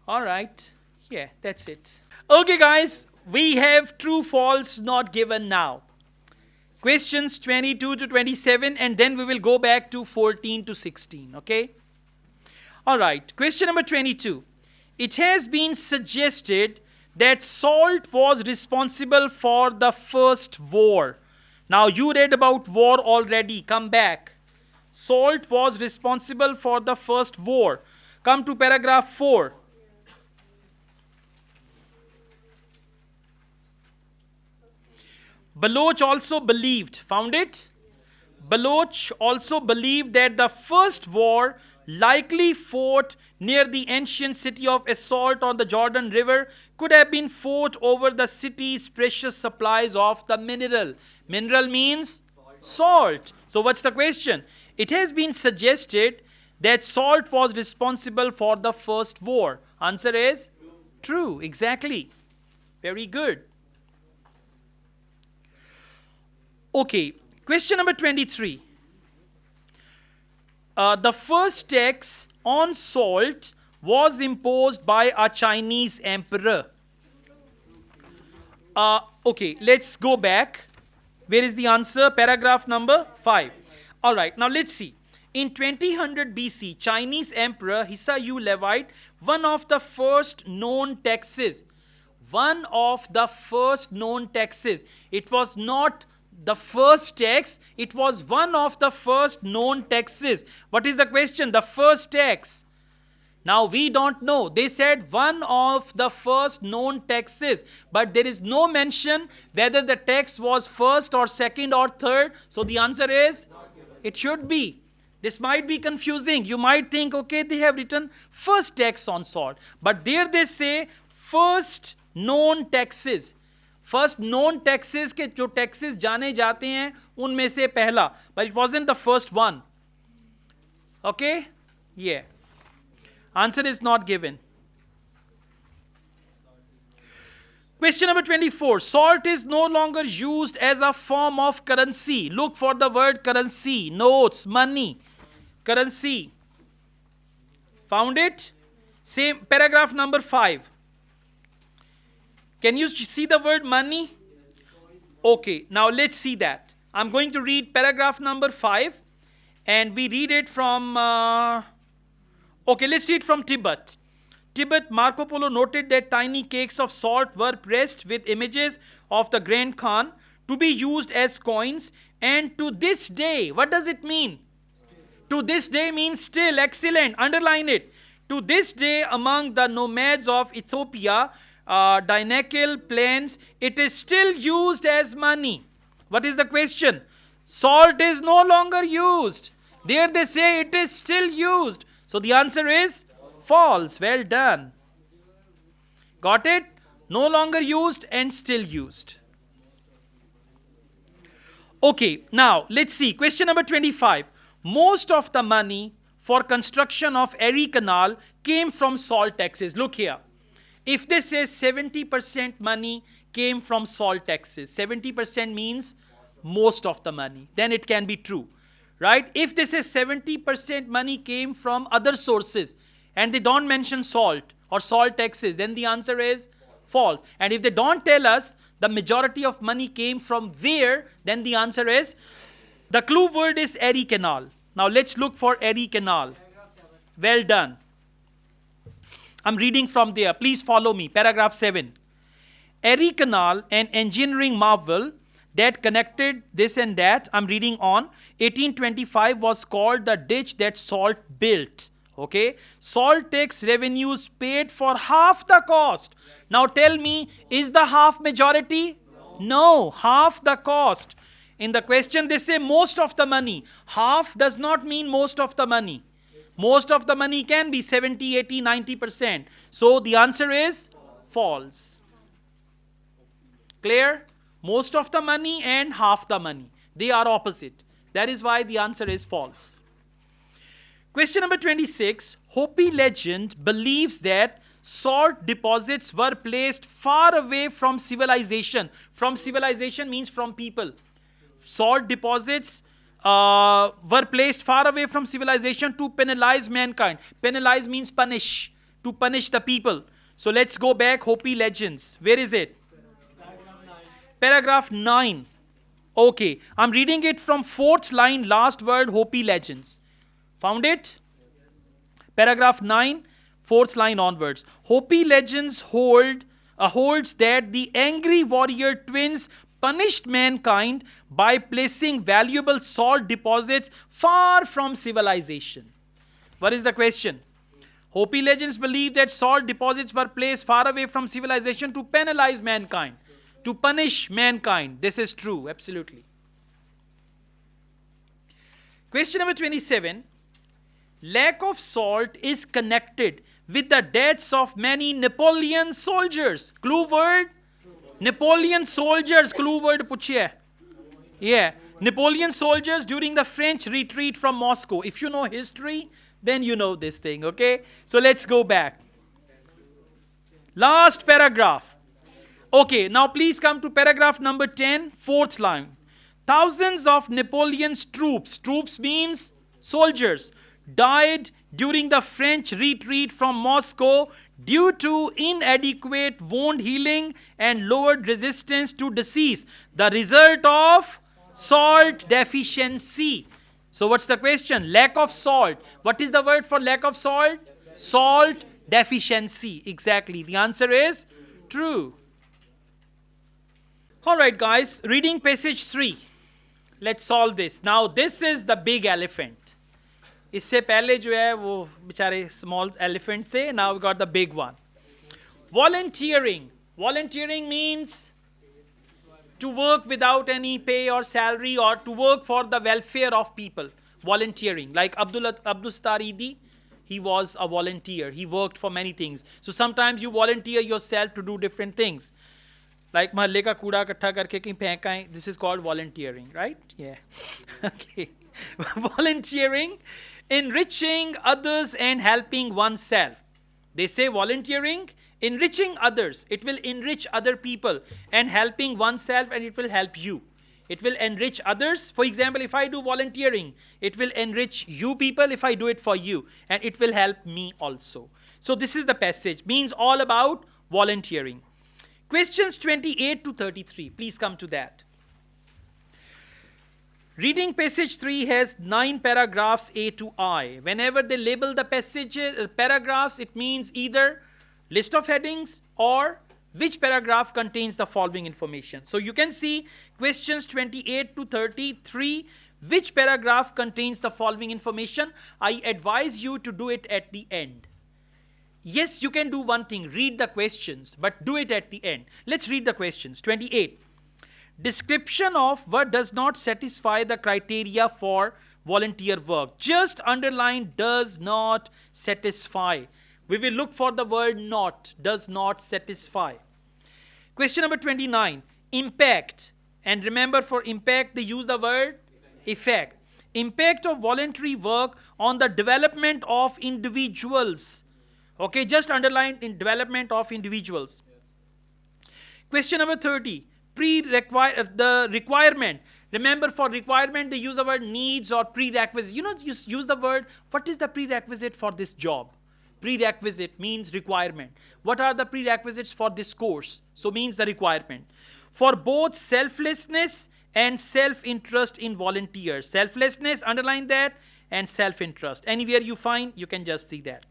All right. Yeah, that's it. Okay, guys. We have true, false, not given now. Questions 22 to 27, and then we will go back to 14 to 16, okay? All right, question number 22. It has been suggested that salt was responsible for the first war. Now, you read about war already. Come back. Salt was responsible for the first war. Come to paragraph 4. Baloch also believed, found it? Baloch also believed that the first war likely fort near the ancient city of Assault on the Jordan River could have been fought over the city's precious supplies of the mineral. Mineral means salt. So what's the question? It has been suggested that salt was responsible for the first war. Answer is true. Exactly. Very good. Okay, question number 23. The first tax on salt was imposed by a Chinese emperor. Okay, let's go back. Where is the answer? Paragraph number 5. All right, now let's see. In 2000 BC, Chinese Emperor Hisaiyu levied one of the first known taxes. One of the first known taxes. It was not the first tax, it was one of the first known taxes. What is the question? The first tax. Now we don't know. They said one of the first known taxes, but there is no mention whether the tax was first or second or third. So the answer is, it should be. This might be confusing. You might think, okay, they have written first tax on salt, but there they say first known taxes. First non taxes के जो taxes जाने जाते हैं उनमें से पहला, but it wasn't the first one. Okay? Yeah. Answer is not given. Question number 24. Salt is no longer used as a form of currency. Look for the word currency. Notes, money, currency. Found it? Same paragraph number 5. Can you see the word money? Okay, now let's see that. I'm going to read paragraph number 5 and we read it from, okay, let's read from Tibet. Tibet, Marco Polo noted that tiny cakes of salt were pressed with images of the Grand Khan to be used as coins, and to this day, what does it mean? To this day means still. Excellent, underline it. To this day, among the nomads of Ethiopia, Dynakil plains, it is still used as money. What is the question? Salt is no longer used. There they say it is still used. So the answer is false. Well done. Got it? No longer used and still used. Okay, now let's see. Question number 25. Most of the money for construction of Erie Canal came from salt taxes. Look here. If they say 70% money came from salt taxes, 70% means most of the money, then it can be true, right? If they say 70% money came from other sources and they don't mention salt or salt taxes, then the answer is false. And if they don't tell us the majority of money came from where, then the answer is, the clue word is Erie Canal. Now let's look for Erie Canal. Well done. I'm reading from there. Please follow me. Paragraph 7. Erie Canal, an engineering marvel that connected this and that. I'm reading on. 1825 was called the ditch that salt built. Okay. Salt tax revenues paid for half the cost. Now tell me, is the half majority? No, half the cost. In the question they say most of the money. Half does not mean most of the money. Most of the money can be 70, 80, 90%. So the answer is false. Clear? Most of the money and half the money. They are opposite. That is why the answer is false. Question number 26. Hopi legend believes that salt deposits were placed far away from civilization. From civilization means from people. Salt deposits were placed far away from civilization to penalize mankind. Penalize means punish. To punish the people. So let's go back. Hopi legends. Where is it? Paragraph 9. Okay. I'm reading it from 4th line, last word, Hopi legends. Found it? Paragraph 9, 4th line onwards. Hopi legends holds that the angry warrior twins punished mankind by placing valuable salt deposits far from civilization. What is the question? Hopi legends believe that salt deposits were placed far away from civilization to penalize mankind, to punish mankind. This is true, absolutely. Question number 27. lack of salt is connected with the deaths of many Napoleon soldiers. Clue word? Napoleon soldiers. Clue word puchiye. Yeah. Napoleon soldiers during the French retreat from Moscow. If you know history, then you know this thing, okay? So let's go back. Last paragraph. Okay, now please come to paragraph number 10, fourth line. Thousands of Napoleon's troops means soldiers, died during the French retreat from Moscow due to inadequate wound healing and lowered resistance to disease, the result of salt deficiency. So what's the question? Lack of salt. What is the word for lack of salt? Salt deficiency. Exactly. The answer is true. All right, guys. Reading passage 3. Let's solve this. Now, this is the big elephant. इससे पहले जो है वो बेचारे small elephant थे. Now we got the big one. Volunteering. Volunteering means to work without any pay or salary, or to work for the welfare of people. Volunteering. Like Abdul Staridi, he was a volunteer. He worked for many things. So sometimes you volunteer yourself to do different things. Like mahalle ka kooda ikkatha karke kahin phenk aaye. This is called volunteering, right? Yeah. Okay. Volunteering, enriching others and helping oneself. They say volunteering, enriching others. It will enrich other people, and helping oneself, and it will help you. It will enrich others. For example, if I do volunteering, it will enrich you people if I do it for you, and it will help me also. So this is the passage, means all about volunteering. Questions 28 to 33. Please come to that. Reading passage 3 has 9 paragraphs A to I. Whenever they label the paragraphs, it means either list of headings or which paragraph contains the following information. So you can see questions 28 to 33, which paragraph contains the following information. I advise you to do it at the end. Yes, you can do one thing, read the questions, but do it at the end. Let's read the questions. 28. Description of what does not satisfy the criteria for volunteer work. Just underline does not satisfy. We will look for the word not, does not satisfy. Question number 29. Impact. And remember, for impact, they use the word effect. Impact of voluntary work on the development of individuals. Okay, just underline in development of individuals. Question number 30. The requirement. Remember, for requirement, they use the word needs or prerequisite. You know, you use the word, what is the prerequisite for this job? Prerequisite means requirement. What are the prerequisites for this course? So means the requirement. For both selflessness and self-interest in volunteers. Selflessness, underline that, and self-interest. Anywhere you find, you can just see that.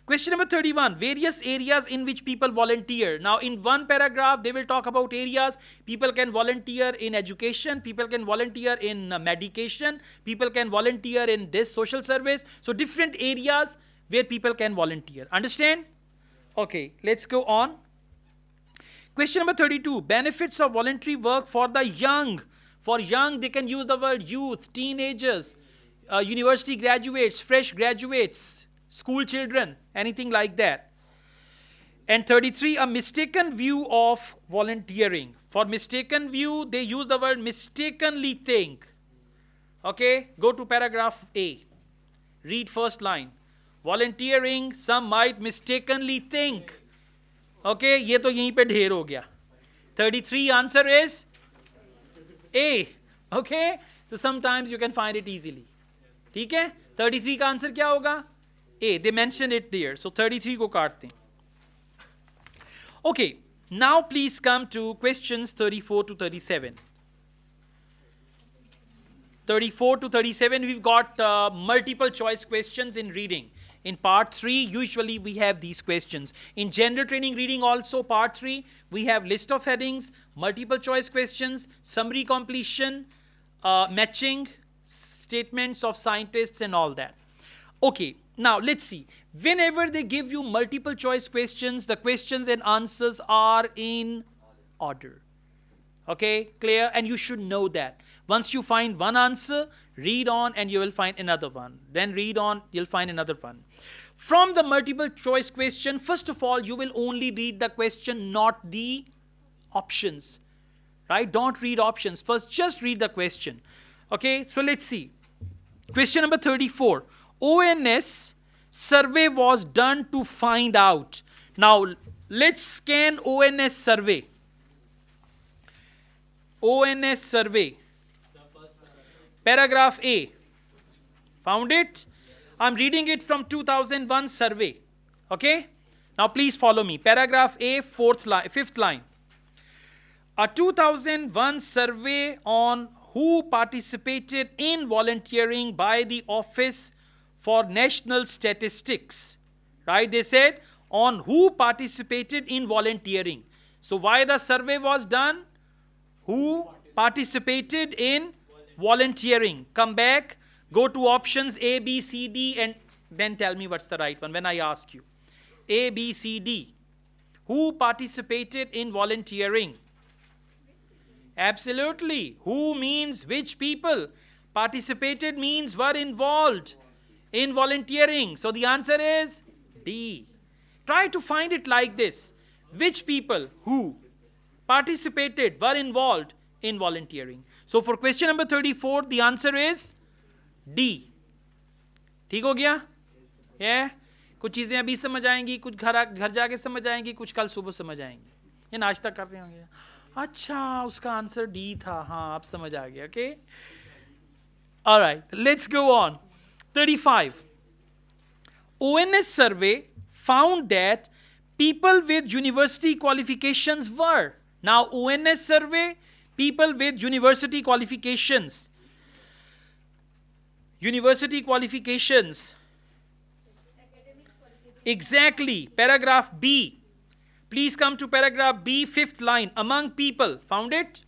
Question number 31, various areas in which people volunteer. Now, in one paragraph, they will talk about areas. People can volunteer in education. People can volunteer in medication. People can volunteer in this social service. So, different areas where people can volunteer. Understand? Okay, let's go on. Question number 32, benefits of voluntary work for the young. For young, they can use the word youth, teenagers, university graduates, fresh graduates, school children, anything like that. And 33, a mistaken view of volunteering. For mistaken view, they use the word mistakenly think. Okay, go to paragraph A. Read first line. Volunteering, some might mistakenly think. Okay, ये तो यहीं पे ढेर हो गया. 33 answer is A. Okay, so sometimes you can find it easily. ठीक है? 33 का आंसर क्या होगा? A. They mentioned it there. So 33 को काटते हैं. Okay, now please come to questions 34 to 37. 34 to 37, we've got multiple choice questions in reading. In part 3, usually we have these questions. In general training reading also, part 3, we have list of headings, multiple choice questions, summary completion, matching, statements of scientists and all that. Okay, now let's see. Whenever they give you multiple choice questions, the questions and answers are in order. Okay, clear? And you should know that. Once you find one answer, read on and you will find another one. Then read on, you'll find another one. From the multiple choice question, first of all, you will only read the question, not the options. Right? Don't read options. First, just read the question. Okay, so let's see. Question number 34. ONS survey was done to find out. Now, let's scan ONS survey. ONS survey. Paragraph A. Found it? I'm reading it from 2001 survey. Okay? Now please follow me. Paragraph A, fifth line. A 2001 survey on who participated in volunteering by the Office for National Statistics. Right? They said on who participated in volunteering. So why the survey was done? Who participated in volunteering? Come back, go to options A, B, C, D, and then tell me what's the right one when I ask you. A, B, C, D. Who participated in volunteering? Absolutely. Who means which people? Participated means were involved in volunteering. So the answer is D. Try to find it like this. Which people? Who? Participated, were involved in volunteering. So for question number 34, the answer is D. ठीक हो गया? Yeah? कुछ चीज़ें अभी समझ आएंगी, कुछ घर जाके समझ आएंगी, कुछ कल सुबह समझ आएंगी. ये नाश्ता कर रहे होंगे. अच्छा, उसका आंसर डी था. हाँ, आप समझ आ गए. Okay? All right, let's go on. 35. ONS survey found that people with university qualifications were. Now, ONS survey, people with university qualifications. University qualifications. Exactly. Paragraph B. Please come to paragraph B, fifth line. Among people. Found it?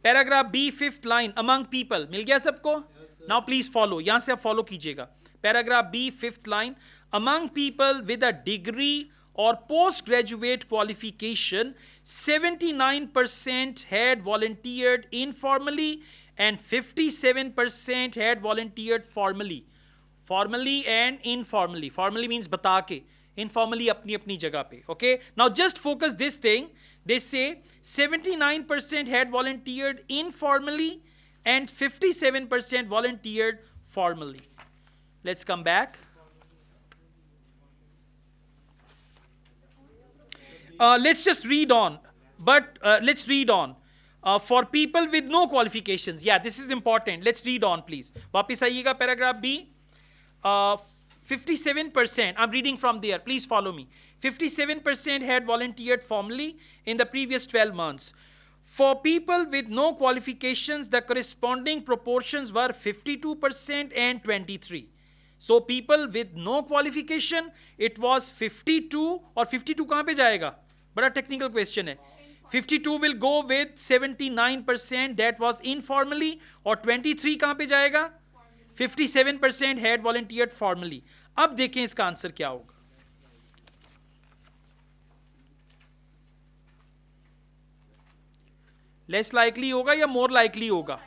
Paragraph B, fifth line. Among people. मिल गया सबको? Now please follow. यहाँ से आप follow कीजिएगा. Paragraph B, fifth line. Among people with a degree or postgraduate qualification, 79% had volunteered informally and 57% had volunteered formally. Formally and informally. Formally means bata ke. Informally apni apni jagah pe. Okay? Now just focus this thing. They say 79% had volunteered informally and 57% volunteered formally. Let's come back. Let's just read on. But let's read on. For people with no qualifications. Yeah, this is important. Let's read on, please. वापिस आइएगा paragraph B. 57%. I'm reading from there. Please follow me. 57% had volunteered formally in the previous 12 months. For people with no qualifications, the corresponding proportions were 52% and 23%. So people with no qualification, it was 52 और 52 कहाँ पे जाएगा? बड़ा technical question है. 52 will go with 79% that was informally और 23 कहाँ पे जाएगा? 57% had volunteered formally. अब देखें इसका आंसर क्या होगा. Less likely होगा या more likely होगा?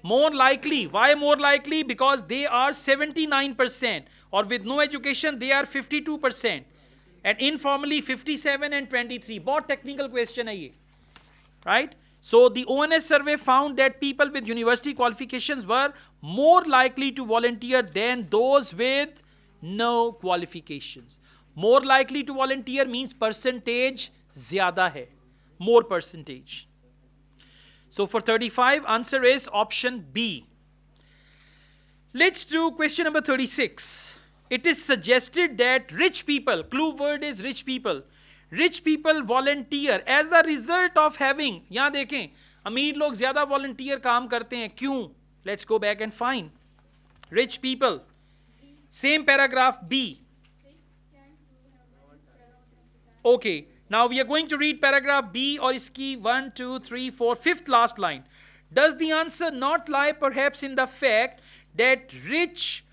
More likely. Why more likely? Because they are 79%. Or with no education, they are 52%. And informally, 57 and 23. बहुत technical question है ये. Right? So the ONS survey found that people with university qualifications were more likely to volunteer than those with no qualifications. More likely to volunteer means percentage ज़्यादा है. More percentage. So for 35, answer is option B. Let's do question number 36. It is suggested that rich people, clue word is rich people volunteer as a result of having, यहाँ देखें, अमीर लोग ज़्यादा volunteer काम करते हैं, क्यों? Let's go back and find. Rich people. Same paragraph B. Okay. Now we are going to read paragraph B or iski 1, 2, 3, 4, fifth last line. Does the answer not lie perhaps in the fact that rich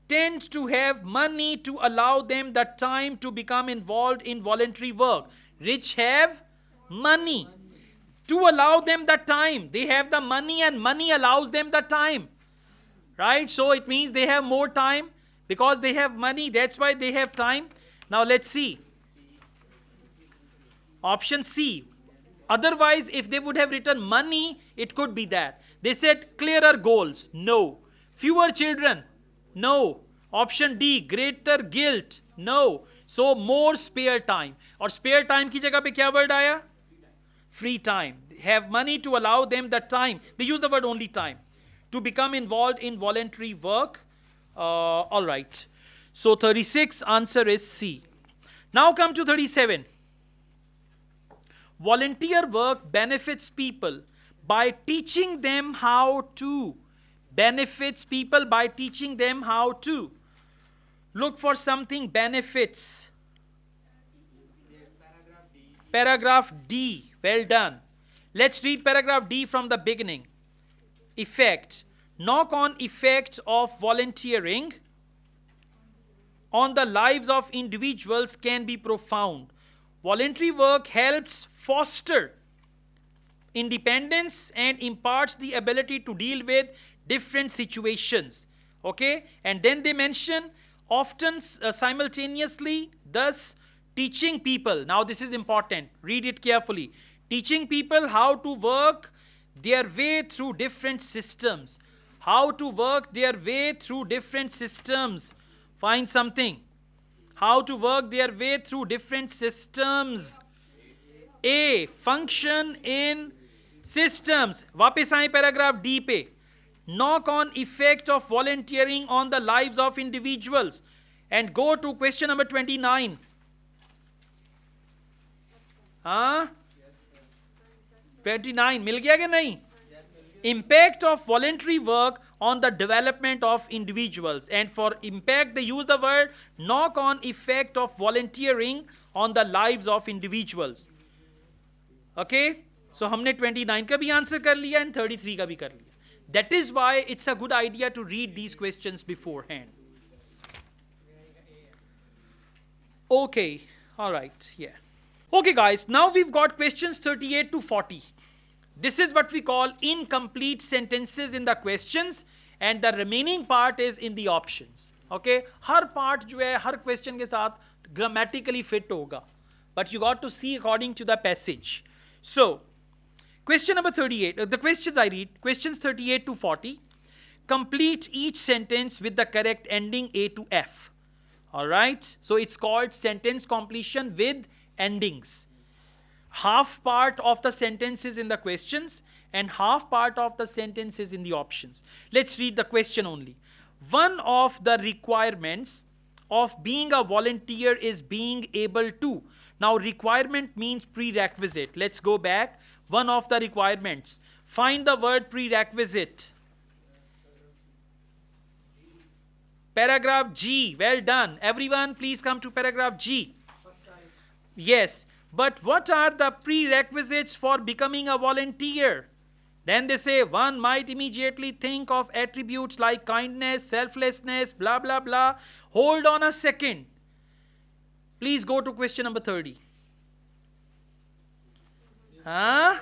tend to have money to allow them the time to become involved in voluntary work? Rich have money. To allow them the time. They have the money and money allows them the time. Right? So it means they have more time because they have money. That's why they have time. Now let's see. Option C. Otherwise, if they would have written money, it could be that. They said clearer goals. No. Fewer children. No. Option D. Greater guilt. No. So more spare time. और spare time की जगह पे क्या word आया? Free time. Have money to allow them the time. They use the word only time. To become involved in voluntary work. All right. So 36 answer is C. Now come to 37. Volunteer work benefits people by teaching them how to. Benefits people by teaching them how to. Look for something benefits. Paragraph D. Well done. Let's read paragraph D from the beginning. Effect. Knock-on effect of volunteering on the lives of individuals can be profound. Voluntary work helps foster independence and imparts the ability to deal with different situations. Okay? And then they mention often simultaneously, thus teaching people. Now this is important. Read it carefully. Teaching people how to work their way through different systems. How to work their way through different systems. Find something. How to work their way through different systems. A. Function in systems. वापस आए paragraph D पे. Knock-on effect of volunteering on the lives of individuals. And go to question number 29. हाँ? 29 मिल गया कि नहीं? Impact of voluntary work on the development of individuals. And for impact, they use the word knock-on effect of volunteering on the lives of individuals. Okay? So हमने 29 का भी answer कर लिया and 33 का भी कर लिया. That is why it's a good idea to read these questions beforehand. Okay. All right. Yeah. Okay, guys. Now we've got questions 38 to 40. This is what we call incomplete sentences in the questions and the remaining part is in the options. Okay? Her part जो है हर question के साथ grammatically fit होगा. But you got to see according to the passage. So, question number 38. The questions I read, questions 38 to 40. Complete each sentence with the correct ending A to F. Alright? So, it's called sentence completion with endings. Half part of the sentence is in the questions and half part of the sentence is in the options. Let's read the question only. One of the requirements of being a volunteer is being able to. Now requirement means prerequisite. Let's go back. One of the requirements. Find the word prerequisite. Paragraph G. Well done. Everyone please come to paragraph G. Yes. But what are the prerequisites for becoming a volunteer? Then they say one might immediately think of attributes like kindness, selflessness, blah, blah, blah. Hold on a second. Please go to question number 30. Huh?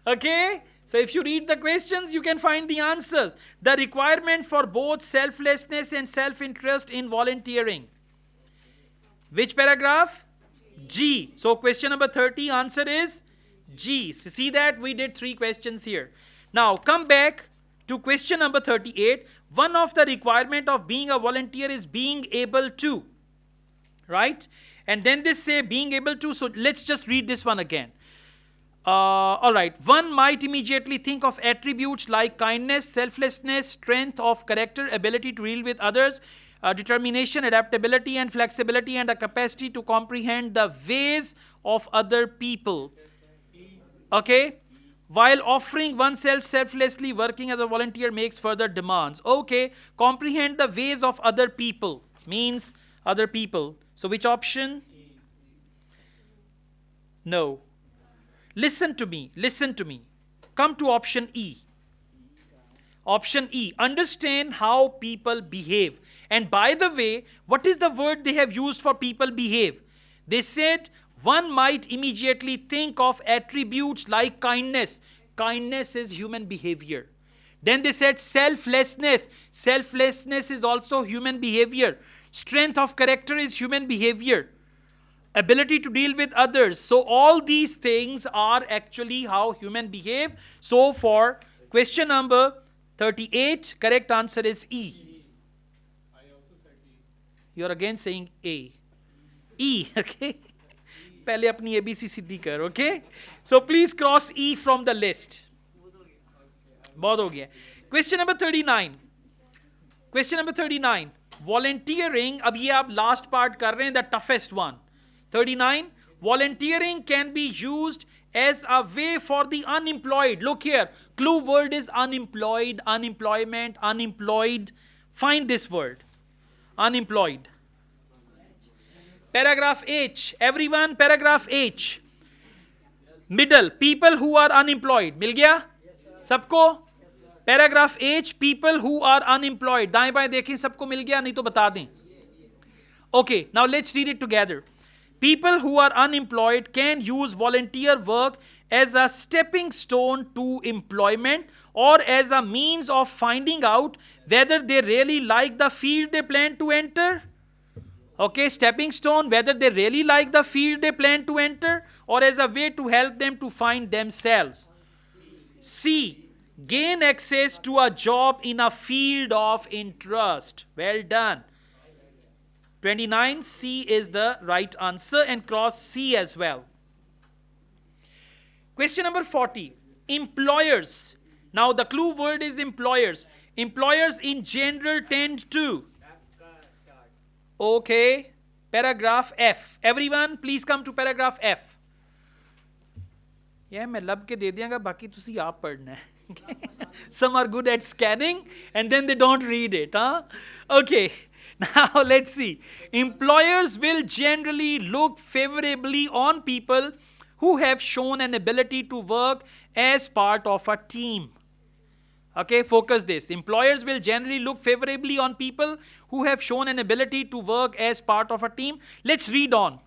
Okay? So if you read the questions, you can find the answers. The requirement for both selflessness and self-interest in volunteering. Which paragraph? G. So question number 30 answer is G. So see that we did 3 questions here. Now come back to question number 38. One of the requirement of being a volunteer is being able to. Right? And then they say being able to. So let's just read this one again. Alright. One might immediately think of attributes like kindness, selflessness, strength of character, ability to deal with others, determination, adaptability and flexibility, and a capacity to comprehend the ways of other people. Okay? While offering oneself selflessly, working as a volunteer makes further demands. Okay, comprehend the ways of other people means other people. So which option? No. Listen to me, listen to me. Come to option E. Option E, understand how people behave. And by the way, what is the word they have used for people behave? They said one might immediately think of attributes like kindness. Kindness is human behavior. Then they said selflessness. Selflessness is also human behavior. Strength of character is human behavior. Ability to deal with others. So all these things are actually how human behave. So for question number 38, correct answer is E. I also said E. You are again saying A. E, okay? पहले अपनी ABC सिद्धि कर, okay? So please cross E from the list. बहुत हो गया. Question number 39. Question number 39. Volunteering, अब ये आप last part कर रहे हैं, the toughest one. 39. Volunteering can be used as a way for the unemployed. Look here. Clue word is unemployed, unemployment, unemployed. Find this word. Unemployed. Paragraph H. Everyone, paragraph H. Middle. People who are unemployed. मिल गया? सबको? Paragraph H. People who are unemployed. दाएं बाएं देखें सबको मिल गया? नहीं तो बता दें. Okay, now let's read it together. People who are unemployed can use volunteer work as a stepping stone to employment or as a means of finding out whether they really like the field they plan to enter. Okay, stepping stone, whether they really like the field they plan to enter or as a way to help them to find themselves. C. Gain access to a job in a field of interest. Well done. 29, C is the right answer and cross C as well. Question number 40. Employers. Now the clue word is employers. Employers in general tend to. Okay. Paragraph F. Everyone, please come to paragraph F. Yeah, मैं लब के दे दियांगा, बाकी तुसी आप पढ़ना है. Some are good at scanning and then they don't read it. Huh? Okay. Now let's see. Employers will generally look favorably on people who have shown an ability to work as part of a team. Okay, focus this. Employers will generally look favorably on people who have shown an ability to work as part of a team. Let's read on.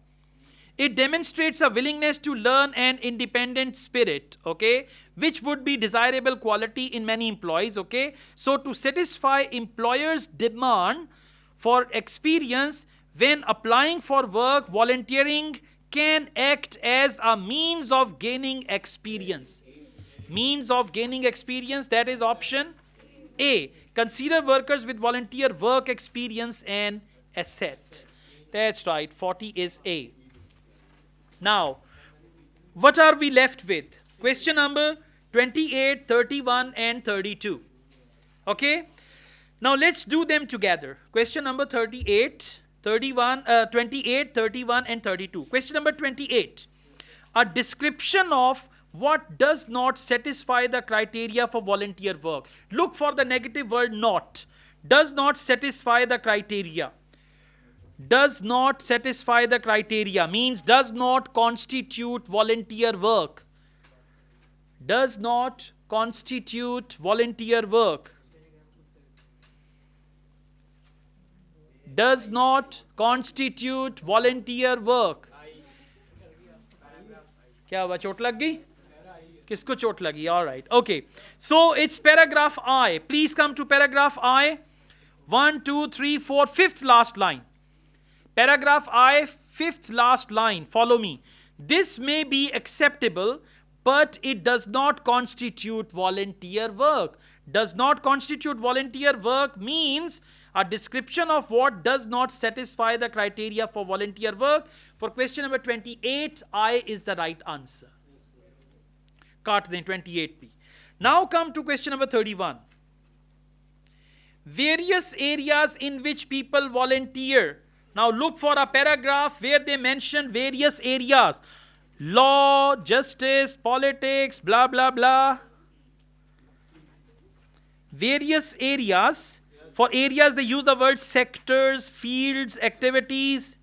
It demonstrates a willingness to learn and independent spirit, okay, which would be desirable quality in many employees, okay. So to satisfy employers' demand for experience when applying for work, volunteering can act as a means of gaining experience. Means of gaining experience, that is option A. Consider workers with volunteer work experience an asset. That's right, 40 is A. Now, what are we left with? Question number 28, 31 and 32. Okay? Now let's do them together. Question number 38, 28, 31 and 32. Question number 28. A description of what does not satisfy the criteria for volunteer work. Look for the negative word not. Does not satisfy the criteria. Does not satisfy the criteria means does not constitute volunteer work. Does not constitute volunteer work. Does not constitute volunteer work. क्या हुआ, चोट लग गई? किसको चोट लगी? All right. Okay. So it's paragraph I. Please come to paragraph I. 1, 2, 3, 4, fifth last line. Paragraph I, fifth last line. Follow me. This may be acceptable, but it does not constitute volunteer work. Does not constitute volunteer work means a description of what does not satisfy the criteria for volunteer work. For question number 28, I is the right answer. Kaat dein 28p. Now come to question number 31. Various areas in which people volunteer. Now look for a paragraph where they mention various areas. Law, justice, politics, blah, blah, blah. Various areas. For areas they use the word sectors, fields, activities.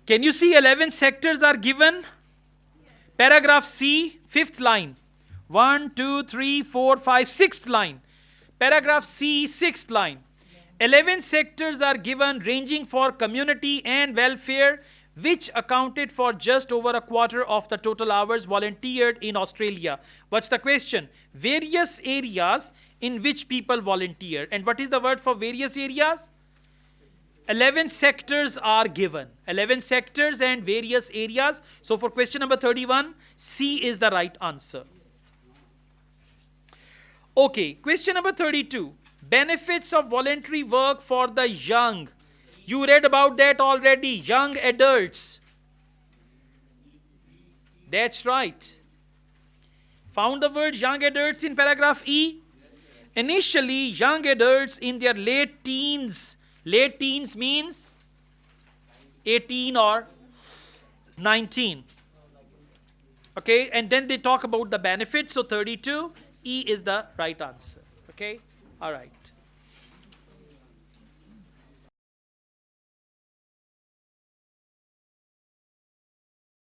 Can you see 11 sectors are given? Paragraph C, fifth line. 1, 2, 3, 4, 5, sixth line. Paragraph C, sixth line. 11 sectors are given ranging for community and welfare, which accounted for just over a quarter of the total hours volunteered in Australia. What's the question? Various areas in which people volunteer. And what is the word for various areas? 11 sectors are given. 11 sectors and various areas. So for question number 31, C is the right answer. Okay, question number 32. Benefits of voluntary work for the young. You read about that already. Young adults. That's right. Found the word young adults in paragraph E? Initially, young adults in their late teens. Late teens means 18 or 19. Okay, and then they talk about the benefits. So 32, E is the right answer. Okay, all right.